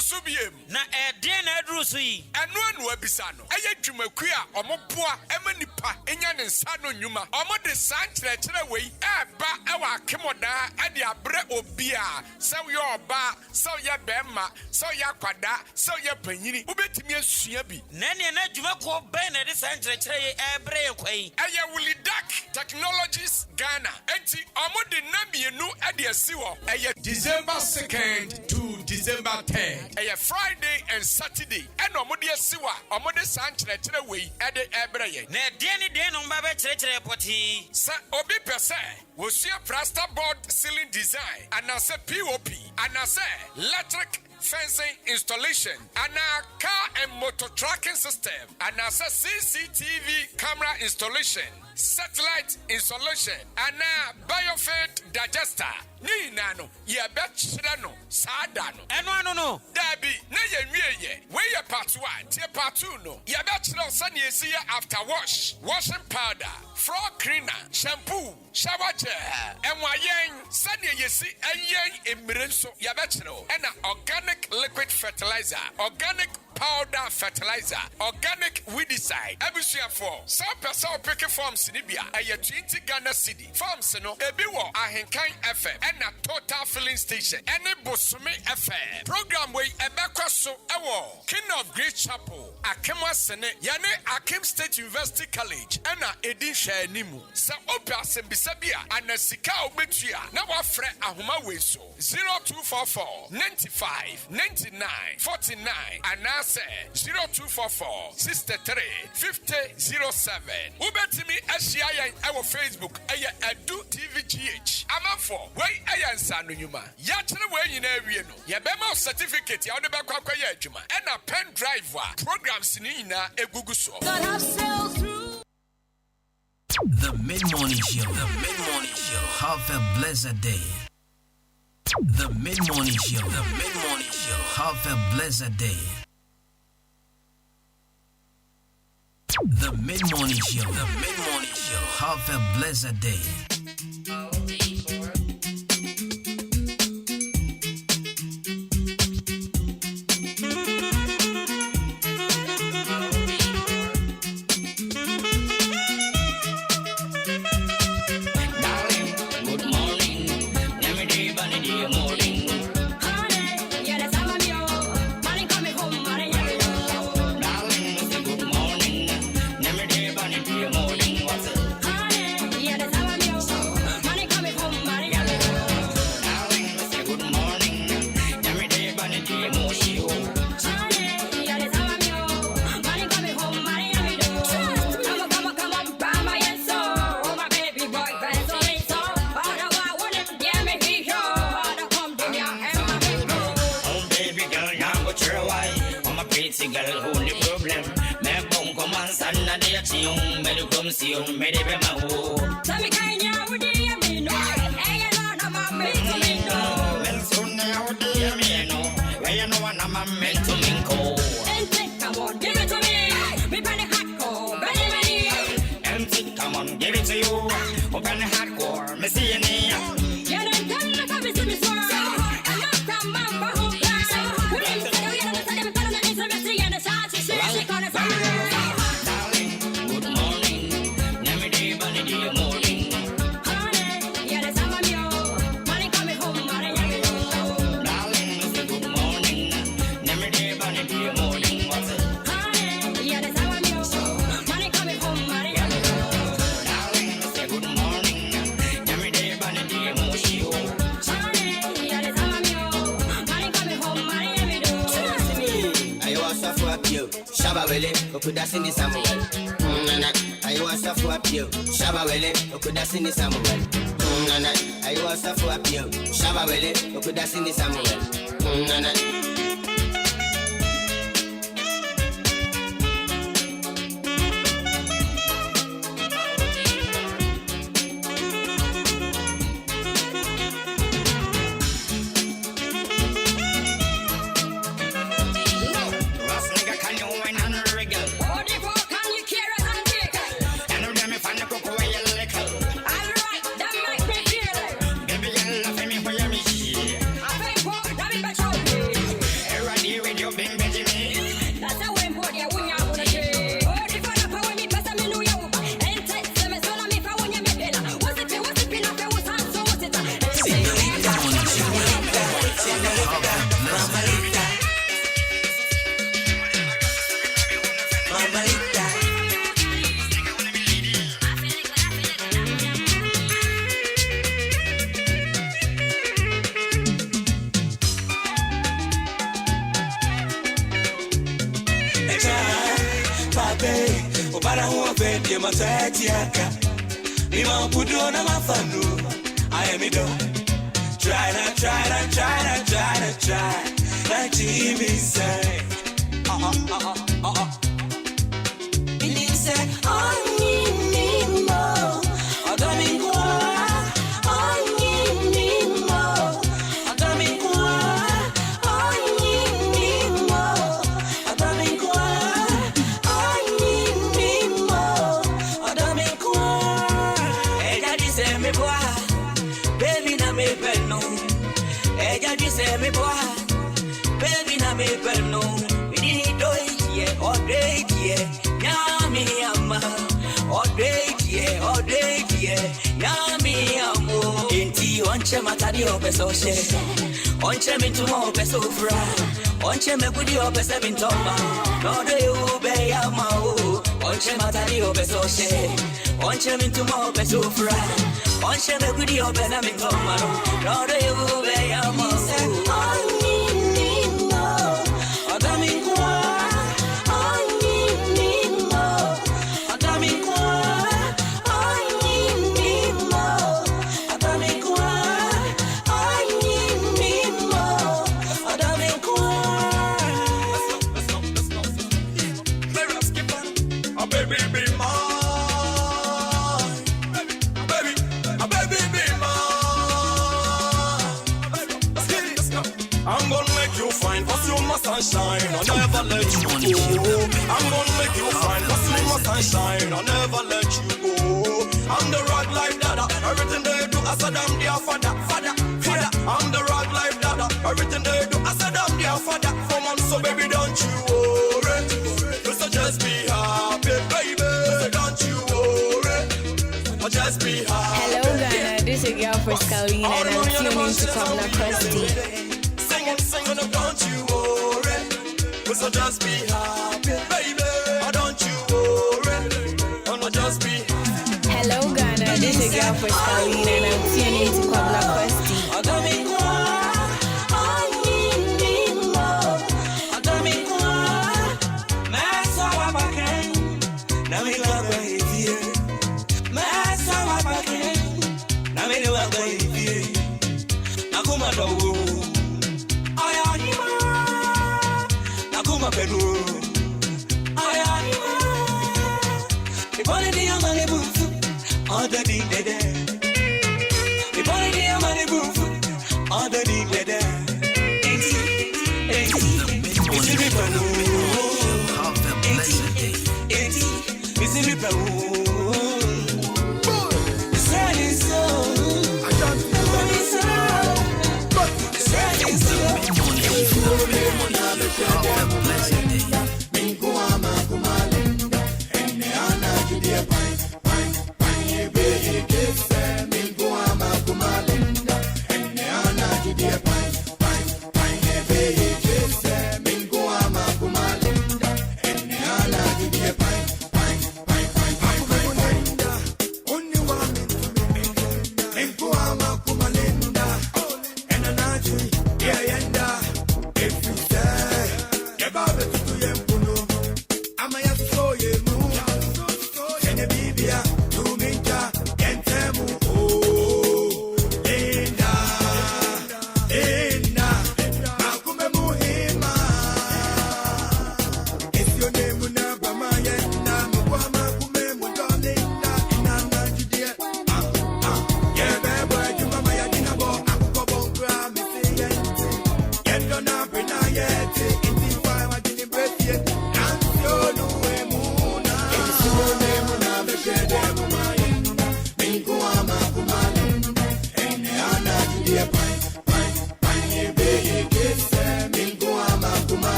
subiem. Na edien adrusu yi. Enu anu abisa no. Eye dwumaku a omoboa emanipa enya ne nsa no nnwuma. Omo de sankyerɛkyerɛ wei eba ewa akemoda ade abre obi a sɛ wo oba sɛ wo yɛ bɛma sɛ wo yɛ akwada sɛ wo yɛ panyini wobetimi asua bi. Na ne na dwumako bɛn na de sankyerɛkyerɛ yi ebre yekwai. Eye Wulidak Technologies Ghana. Enti omo de namienu ade asi wo. Eye December 2nd to December 10th. Eye Friday and Saturday. Eno omo de asi wa omo de sankyerɛkyerɛ wei ade ebre ye. Na de ne de no mba bɛ kyerɛkyerɛ pɔti. Sa obi pese wosia plasterboard ceiling design anase POP anase electric fencing installation and a car and motor tracking system and a CCTV camera installation, satellite installation and a biofeed digester. Ni nano ye betchano sadano eno no dabi na ye nwie we ye part 1 tie part 2 no ye betchano sane ye see after washing powder, floor cleaner, shampoo, shower gel enwayen sane ye see ayen emrenso ye betchano and organic liquid fertilizer, organic powder fertilizer, organic weedicide. Ebusua for some person pick farms in Libya. A 20 Ghana city farms no ebi wo Ahenkan FM and a total filling station. Any Bosumi FM program way ebekwa so ewo King of Great Chapel Akemwa Sene Yane Akem State University College and a Edin Shanimu. Sa opia sembisabia and a sika obetua na wafre ahuma weso 0244 95 99 49 and 0244 63 50 07. Ubetimi Ashiayan our Facebook aya Adu TVGH. Amafo way ayan sanu nyuma. Yachene way in area no. Yabema certificate ya odeba kwa ya juma. And a pen driver programs ni na egugu so. The Mid-Morning Show. The Mid-Morning Show. Have a blessed day. The Mid-Morning Show. The Mid-Morning Show. Have a blessed day. The Mid-Morning Show. The Mid-Morning Show. Have a blessed day. Shaba Willie, Okuda Cindy Samuel. Nana, I was a for up you. Shaba Willie, Okuda Cindy Samuel. Nana, I was a for up you. Shaba Willie, Okuda Cindy Samuel. Nana. Onche me to more peso fra. Onche me kudi o pesa bintoma. No do you be yamao. Onche matari o peso she. Onche me to more peso fra. Onche me kudi o pesa bintoma. No do you be yamao. Sunshine, I'll never let you go. I'm gonna make you fine, cause you my sunshine, I'll never let you go. I'm the rock life dada, everything they do, I said I'm their father. I'm the rock life dada, everything they do, I said I'm their father. For months, so baby, don't you worry. So just be happy, baby. So don't you worry. Just be happy. Hello, Ghana. This is your girl for Scalina, and I'm tuning to Promotional Crusty. Singing, don't you worry. So just be happy, baby. Don't you worry. Oh, just be happy. Hello, Ghana. This is your girl for Scalina, and I'm tuning to Promotional Crusty.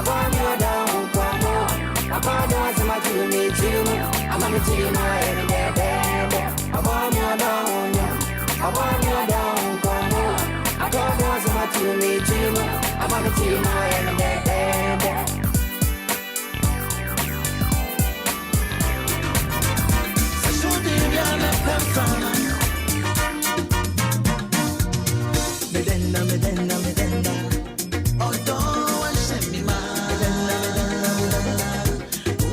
Papa, me down, team, I'm on your down, I'm on your down, come on. I don't want to match you, me team, I'm on the team, I'm Medenda. Although I send me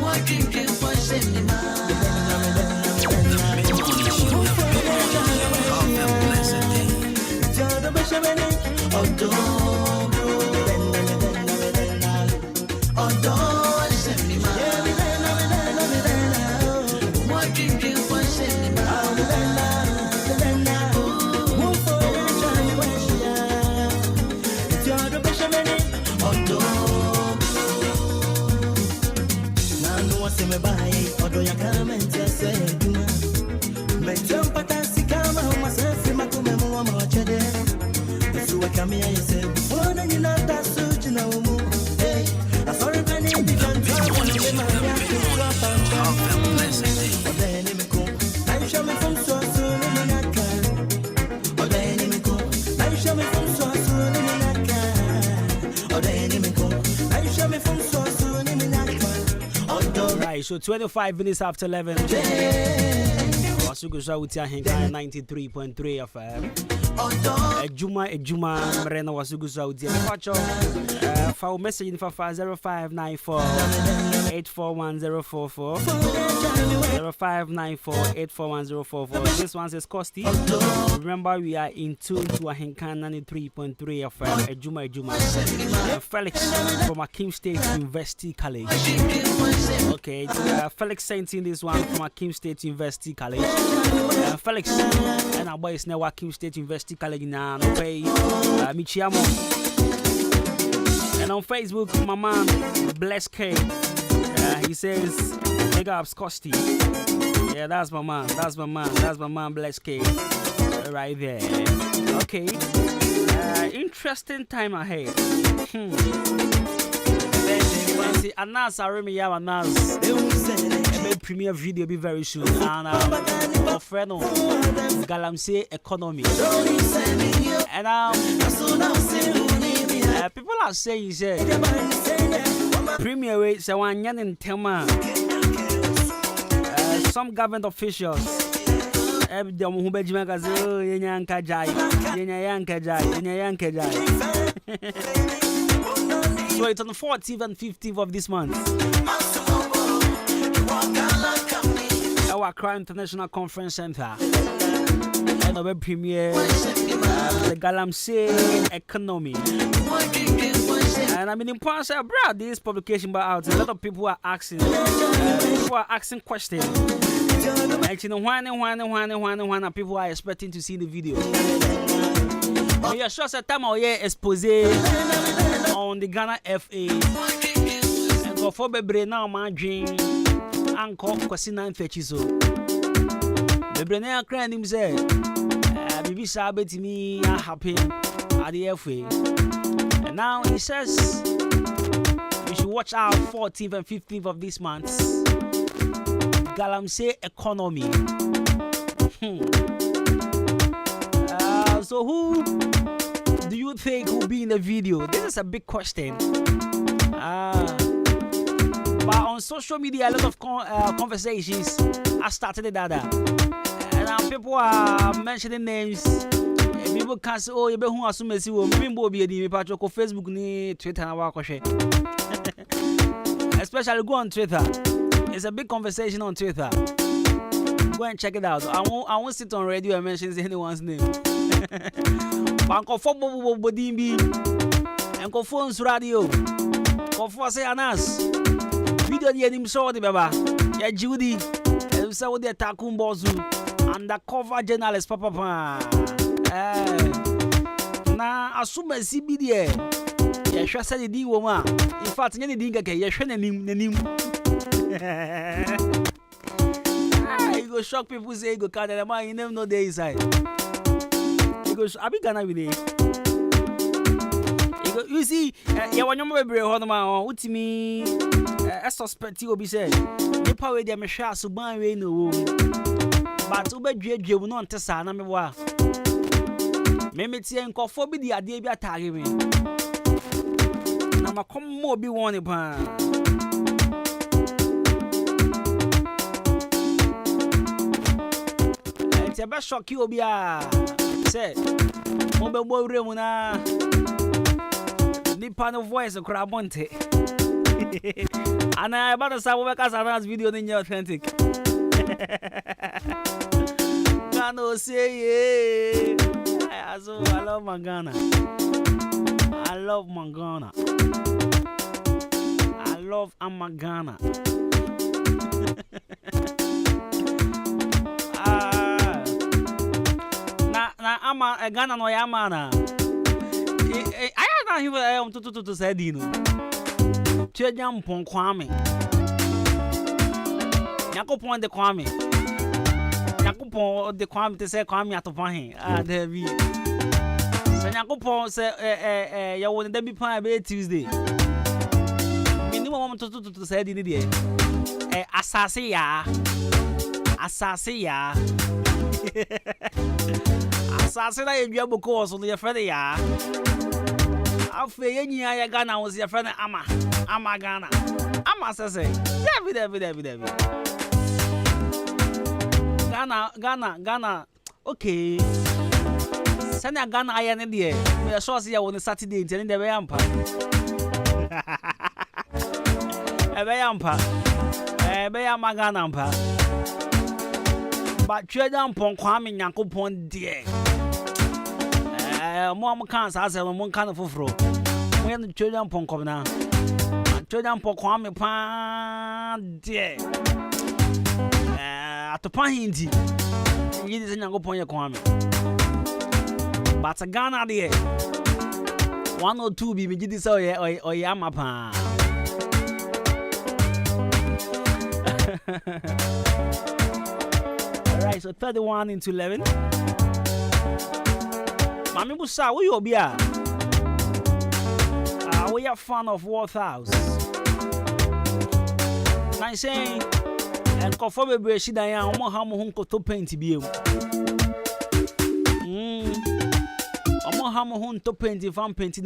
what drinking for send me So 25 minutes after 11. Wasugu with Ahenkan 93.3 FM. Adwuma Mrena Wasugu with Pacho. For message in 0594 841044 0594 841044. This one says Costi. Remember, we are in tune to Ahenkan 93.3 FM. Adwuma. Felix from Akim State University College. Okay, Felix sent in this one from Akim State University College. Felix and our boys now Akim State University College now. Okay, Michiamo. And on Facebook, my man Bless K. He says, "Big ups, Costi." Yeah, that's my man. That's my man Bless K. Right there. Okay. Interesting time ahead. See, Anas, I remember Anas. A premiere video be very soon. And our friend Galamsey Economy. And people are saying, premiere rate, so one young in Tema. Some government officials. So it's on the 14th and 15th of this month. Our Accra International Conference Center. And the web premiere, the Galamsey Economy. And I mean, in point, I brought this publication out. A lot of people are asking. Questions. And you know, when people are expecting to see the video. We are sure that time our year expose on the Ghana FA. And go for Bebre now, my dream. Uncle Kwasina Fechizo. Bebre now crying himself. Bibi Sabet me happy at the FA. And now he says we should watch out 14th and 15th of this month. Galamsey Economy. So who do you think will be in the video? This is a big question. But on social media, a lot of conversations are started in that. And people are mentioning names. People can say, oh, you better who assume you will be a Facebook, ni Twitter, especially go on Twitter. It's a big conversation on Twitter. Go and check it out. I won't sit on radio and mention anyone's name. Uncle Fobo Bodimbi and Phones Radio. Go say Anas. Video the him saw the baba. Yeah, Judy. And so the Takum Bozu. Undercover journalist, Papa. Now, assume a CBD. Yeah, she said the D woman. In fact, any dinga, yeah, she name. You go shock people say, go cut them out, you never know they inside. He goes, I be Ghana with it. He You see, you want your baby hold on, what me? I suspect you will be said. The power they may share so bad way no. But you will not test an amwa. Maybe it's an call for the idea be a target. Now, come more be one upon. It's a best shock you be a say. Mobile boy Remuna Nippon voice of Crabonte. And I about to say, because I have video in your authentic. Gano say, yeah. I love my Ghana. I love my Ghana. I love my Ghana. I'm a Ghana no Yamana. I don't even to say Dino. Chejam Pon Kwame. Yakupon the Kwame. Yakupon the Kwame to say Kwame at the Pahin. Ah, there be. So Yakupon say, you wouldn't be pie Tuesday. Minimum to say Dino. Assasia. Assasia. Assassin, you have a course on your friend. Ya, I'll feel any Ghana was your friend. Ama Ghana. Ama say, David. Ghana. Okay. Send a Ghana iron in the air. We are sure see you on a Saturday in the Bayampa. A Bayama Ghana. But Chedam Pon Kwame Yakupon dear. Mom can't answer one kind of fro. When the Chedam Pon come now, Chedam Pon Kwame Pan dear. At the Pahindi, you didn't go upon your Kwame. But a Ghana dear. 1 or 2 be this or Yamapa. Alright, so 31 into 11. Mami Busa, where you be? We are fan of Warthouse. I'm saying, and Kofobe Breshida, I'm more Hamu to paint to be. I'm more Hamu to paint if I'm painting.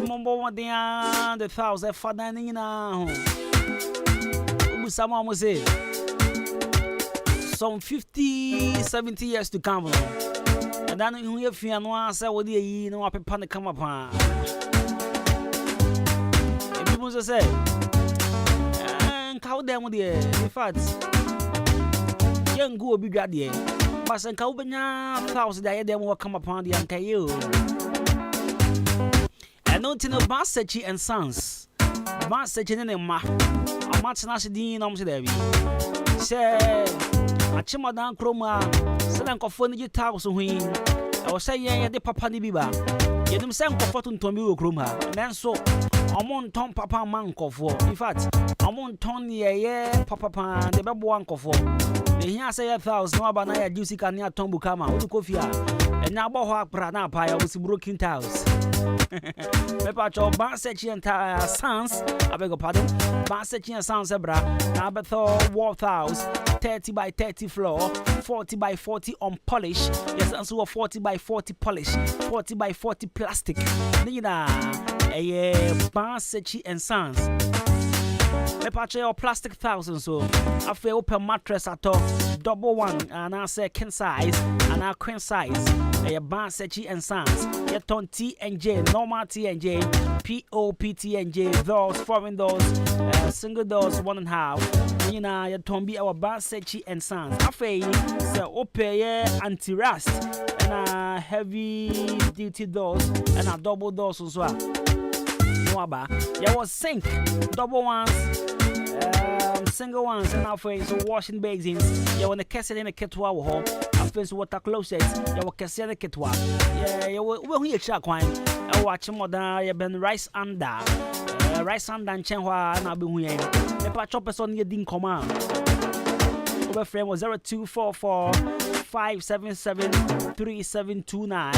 Remember what they are the 1,000 for dining now. Someone will say. Some 50, 70 years to come. And then you have fear no answer what you know up upon the come upon. People say, and cow them with the in fact, young go be glad here. But and cow benya 1,000 that them will come upon the anchor you. And not in a Basechi and Sons. Basechi and Ma. A match Nashi Nom Debbie. Say. Achimadan Chroma, Sedan Cophone Towers win. I was saying, the Papa Nibiba. You don't send Cofotun to me, Chroma. And then so, I'm on Tom Papa Manco for. In fact, I'm on Tony, Papa, the Babu Uncle for. The here say 1,000, no banana, juicy can near Tom Bukama, or coffee. And now Bohawk Prana Pie was broken tiles. Pepper Bansechi and Sons, I beg your pardon. Bansechi and Sons, Ebra, Nabathor, Warthouse. 30 by 30 floor, 40 by 40 unpolished. Yes, and so 40 by 40 polished, 40 by 40 plastic. Nina, Bansechi and Sons. Me patch your plastic thousand so. I feel open mattress at all. Double one and I say king size and I queen size. A Bansechi and Sons. Yet on T and J, normal T and J, POPT and J, those foreign doors, single doors, 1.5. You know, you don't be our Bansechi and Sons. I feel so open anti-rust and heavy duty doors and a double doors as well. There was sink, double ones, single ones, and after so washing basins. You want to cassette in a ketwa home. After water closet, you will cassette a ketwa. Yeah, you will hear shark wine. I watch more than you been rice under. Rice under and chenwa and I'll be here. The patch up on your ding command. Over frame was 0244 577 3729.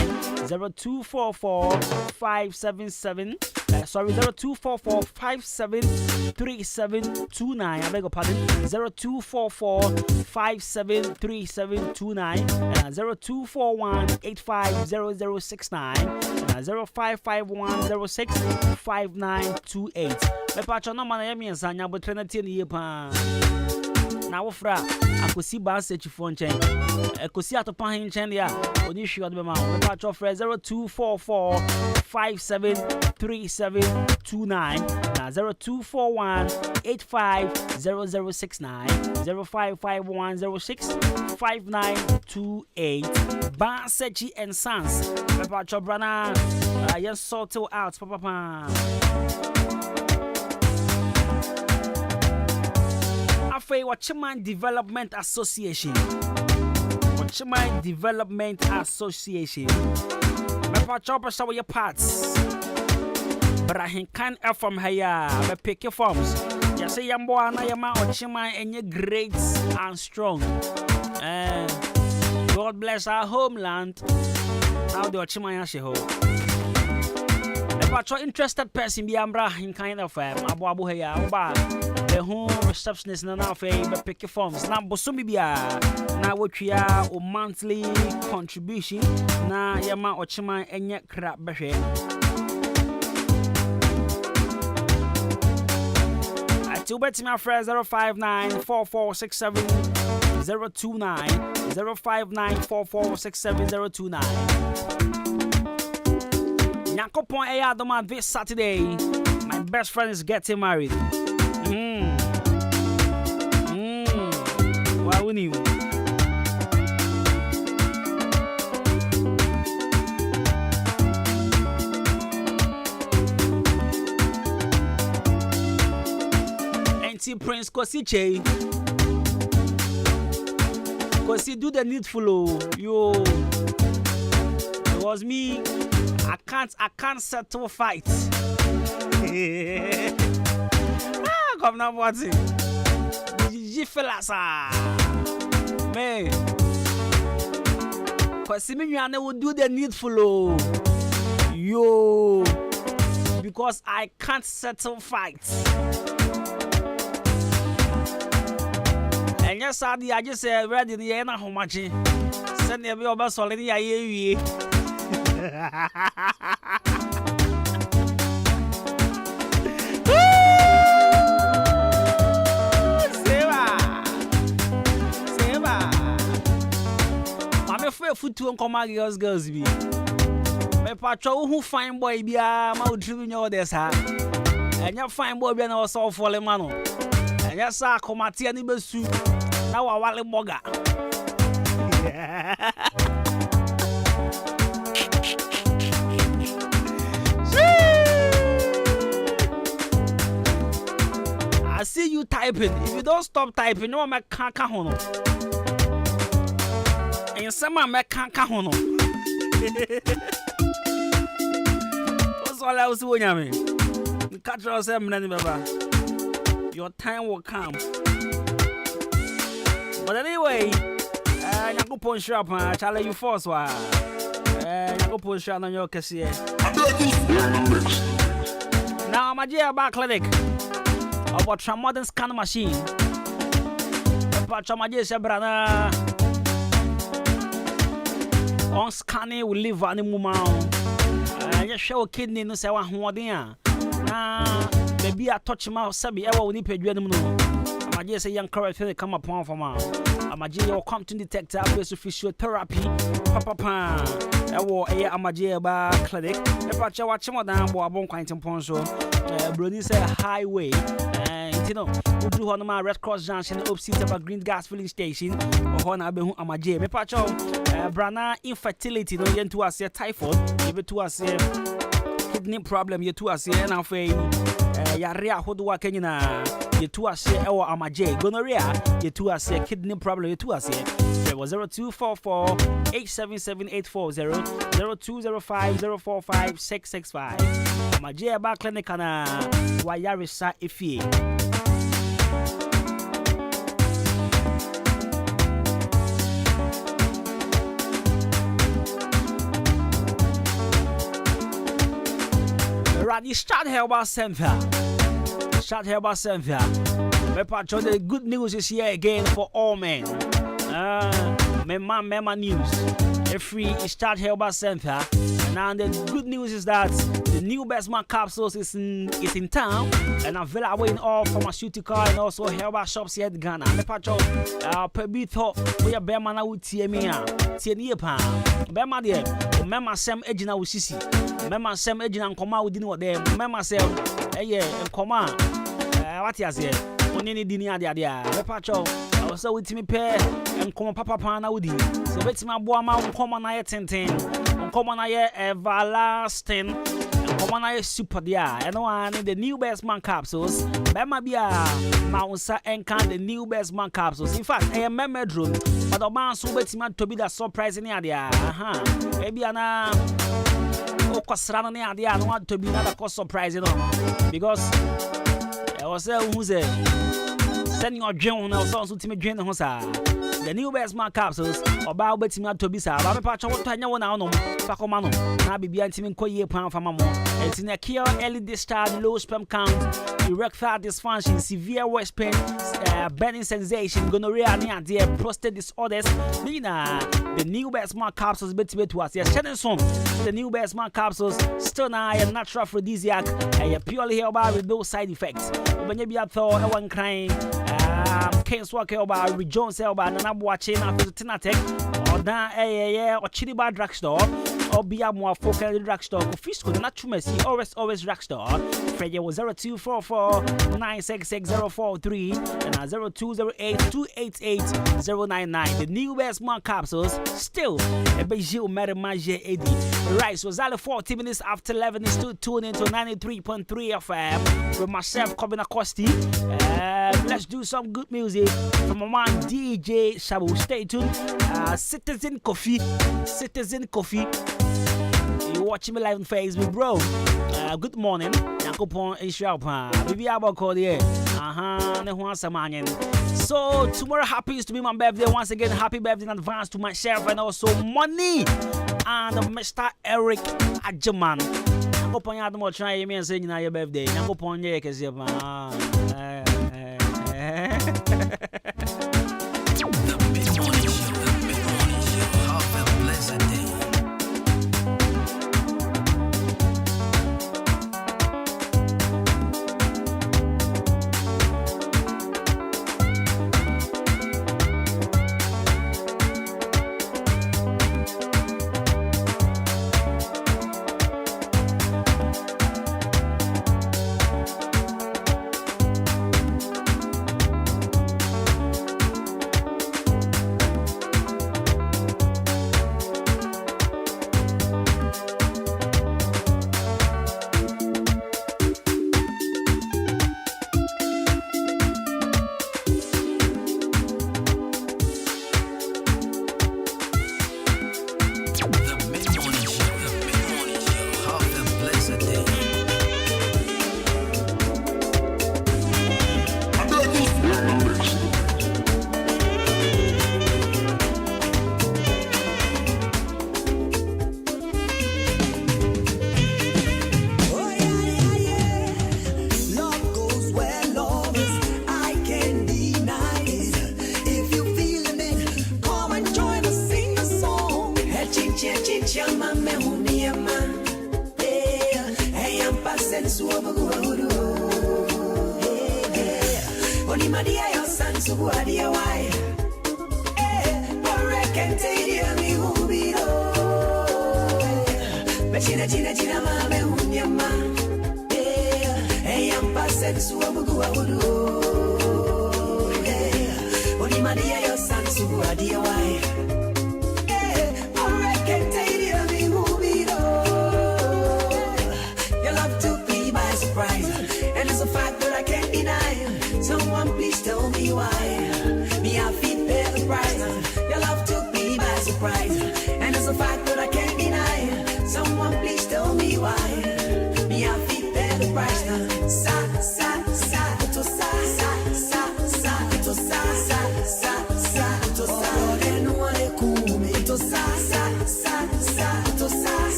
0244 577 0244 573729. I beg your pardon. 0244 573729 and 0241 850069 and 0551 06 5928. Me patcho no man yemi nsanya bo trinity ni pa. Na wo fra akosi ba search phone chain. Akosi atopa hin chain ya. Oni hwe od be ma. Me patcho fra 0244 573729 na 0241 850069 0551 06 5928. Ba search and Sons. Me patcho brana yes sort out papa. Watchman Development Association. Watchman Development Association. Me pa chopper show your parts. But Ahenkan from here. Me pick your forms. You say yambo ana yama Watchman and you great and strong. God bless our homeland. Now the Watchman yashiho. Me pa cho interested person be ambra Ahenkan Abu Abu here. The home receptionist na now but pick your forms. Now bosumi bia na wotria o monthly contribution na yama ochima enye crap behwe. Ati ubeti my friend 059 4467 029 059 4467 029. Nyakopon eya Adwuma this Saturday. My best friend is getting married. Why wouldn't you? Auntie Prince Kosiche. Kosi do the needful. Yo. It was me. I can't settle fights. Come now, what's it? Fellas, man, cause me will do the needful, yo, because I can't settle fights. And yes, I just said ready the end of how much send me over solid. Foot to come girls be. Me patcho who fine boy be a ma udribi nyo des ha. Enya fine boy be na o so fole mano. Enya sa komate ani besu na wa wale boga. I see you typing. If you don't stop typing, no ma kan hono. And some man can't count on. What's all else doing? I mean, catch yourself, your time will come. But anyway, I go punch shop, Charlie, you force one. I go punch shop on your cashier. Now, my dear back clinic about a modern scan machine. But my dear Sabrana. On scanning will live animal mount. You show kidney no say one hoodin. Nah, baby I touch mouth sabi ever we need pay no. I'm just say young correct thing come upon for mouth. I'm just your compton detector with physiotherapy. Papa ewo eh amaje ba clinic. If I watch more than bo abon kwantin pon so. Brody say highway. You know, we do on my Red Cross Junction, opposite of a green gas filling station. Or on Abehu Amaje. Me pacho, Brana infertility, no yen to us here typhoid, even to us here kidney problem, you to us here, and I'll say, Yaria Hodua Kenyana, you to us here, or Amaje, gonorrhea, you to us here, kidney problem, you to us here. It was 0244 877 840 0205 045 665. Amaje Bar Clinic and Wayarisa Ifie. Alright, you start here about Cynthia. Start here about Cynthia. The good news is here again for all men. Mema news. Free start here about Cynthia. Now the good news is that the new Best Man capsules is in town and available in all pharmaceutical and also herbal shops here in Ghana. The patcho pebito we are Bema na utiemia. Tienie pa. Bema de Mema Sam Ejina Usisi. Mema Sam Ejina nkoma within what them. Mema Sam nkoma what you say? Only dini ade the patcho also with me pair and come papa pana wudi. So bet my boy ma nkoma na ye tenten. Nkoma na ye everlasting. Nkoma na ye super dia. And one the new Best Man capsules. Bema bia Maunsa Ahenkan the new Best Man capsules. In fact, I am bedroom. But the man so bet me to be the surprise in ade. Ebi ana okosrana ne ade I want to be another surprise, you know. Because I was who's sending your journal now, so to me, drain the hosa. The new Best Man capsules, or bow betting out to be sa. I'm a patch of what I know now. Facomano, now be behind him in Koye Pound for Mamma. It's in a cure, early discharge, low sperm count, erectile dysfunction, severe waist pain, burning sensation, gonorrhea, near prostate disorders. Nina, the new Best Man capsules, betty to us. Yes, Shannon Song, the new Best Man capsules, still now a natural aphrodisiac, and purely herbal with no side effects. When you be a thought, I want crying. Can't swallow about Jones Elba and I'm watching after the Tinatek or down or Chiliba drugstore or be a more focal drugstore or Fisco, the natural messy, always drugstore. Fred was 0244 966043 and 0208 The new Best Man capsules still a Beijing Meramaje 80. Right, so it's 40 minutes after 11 is still tuned into 93.3 FM with myself, Kobina Kosti. Let's do some good music from my man DJ Shabu. Stay tuned. Citizen Coffee. You watching me live on Facebook, bro. Good morning. Yakupon Ishapa. Bibi Abako here. So tomorrow happens to be my birthday. Once again, happy birthday in advance to myself and also Money and Mr. Eric Adjaman. Yakupon Yadmo try me and saying your birthday. Yakupon Yekesipa. The Mid-Morning Show. Have a blessed day.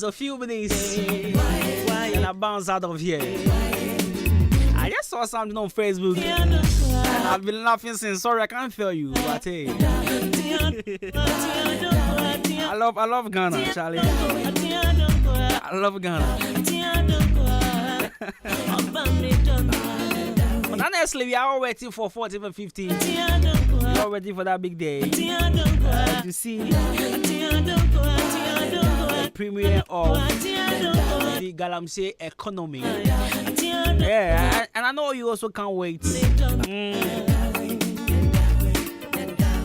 A few minutes and I bounce out of here. I just saw something on Facebook and I've been laughing since. Sorry, I can't feel you, but hey, I love Ghana, Charlie. I love Ghana. But honestly, we are all waiting for 14 and 15. We are all waiting for that big day to see premiere of the Galamsey economy. Yeah, and I know you also can't wait.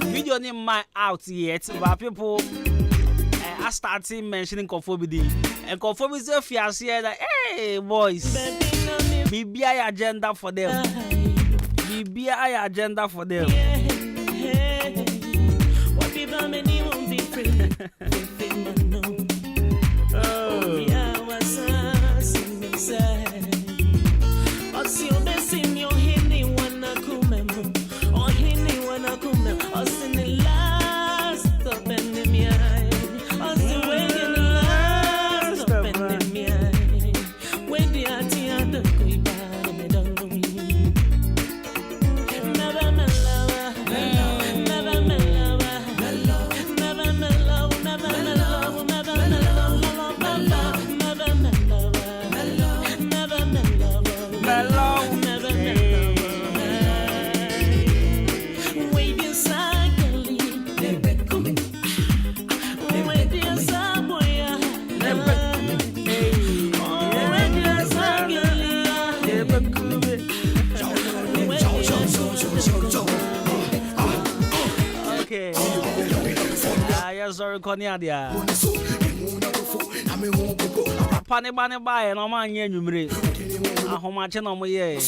Video name might out yet, but people are starting mentioning conformity. And conformity is a fiasco that, hey, boys, BBI agenda for them. BBI agenda for them. What people many won't be free. Never yes, sorry, Cornelia. Pane by no man, you mre. How much no more ye?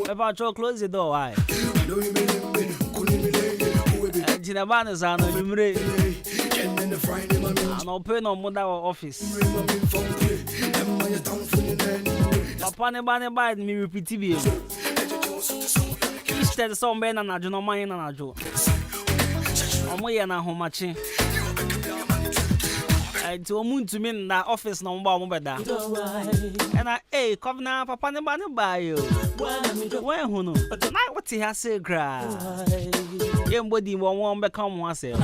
About your close the door, I. Jinabanas are no mre. And open on Mother office. Pane by me repeat TV. Instead, some men and I do not mind and I do. Na homachi to a moon to me in that office no more better. And I governor papa ne bani buy you. When who know? But tonight what he has say gra. Everybody won't become one say.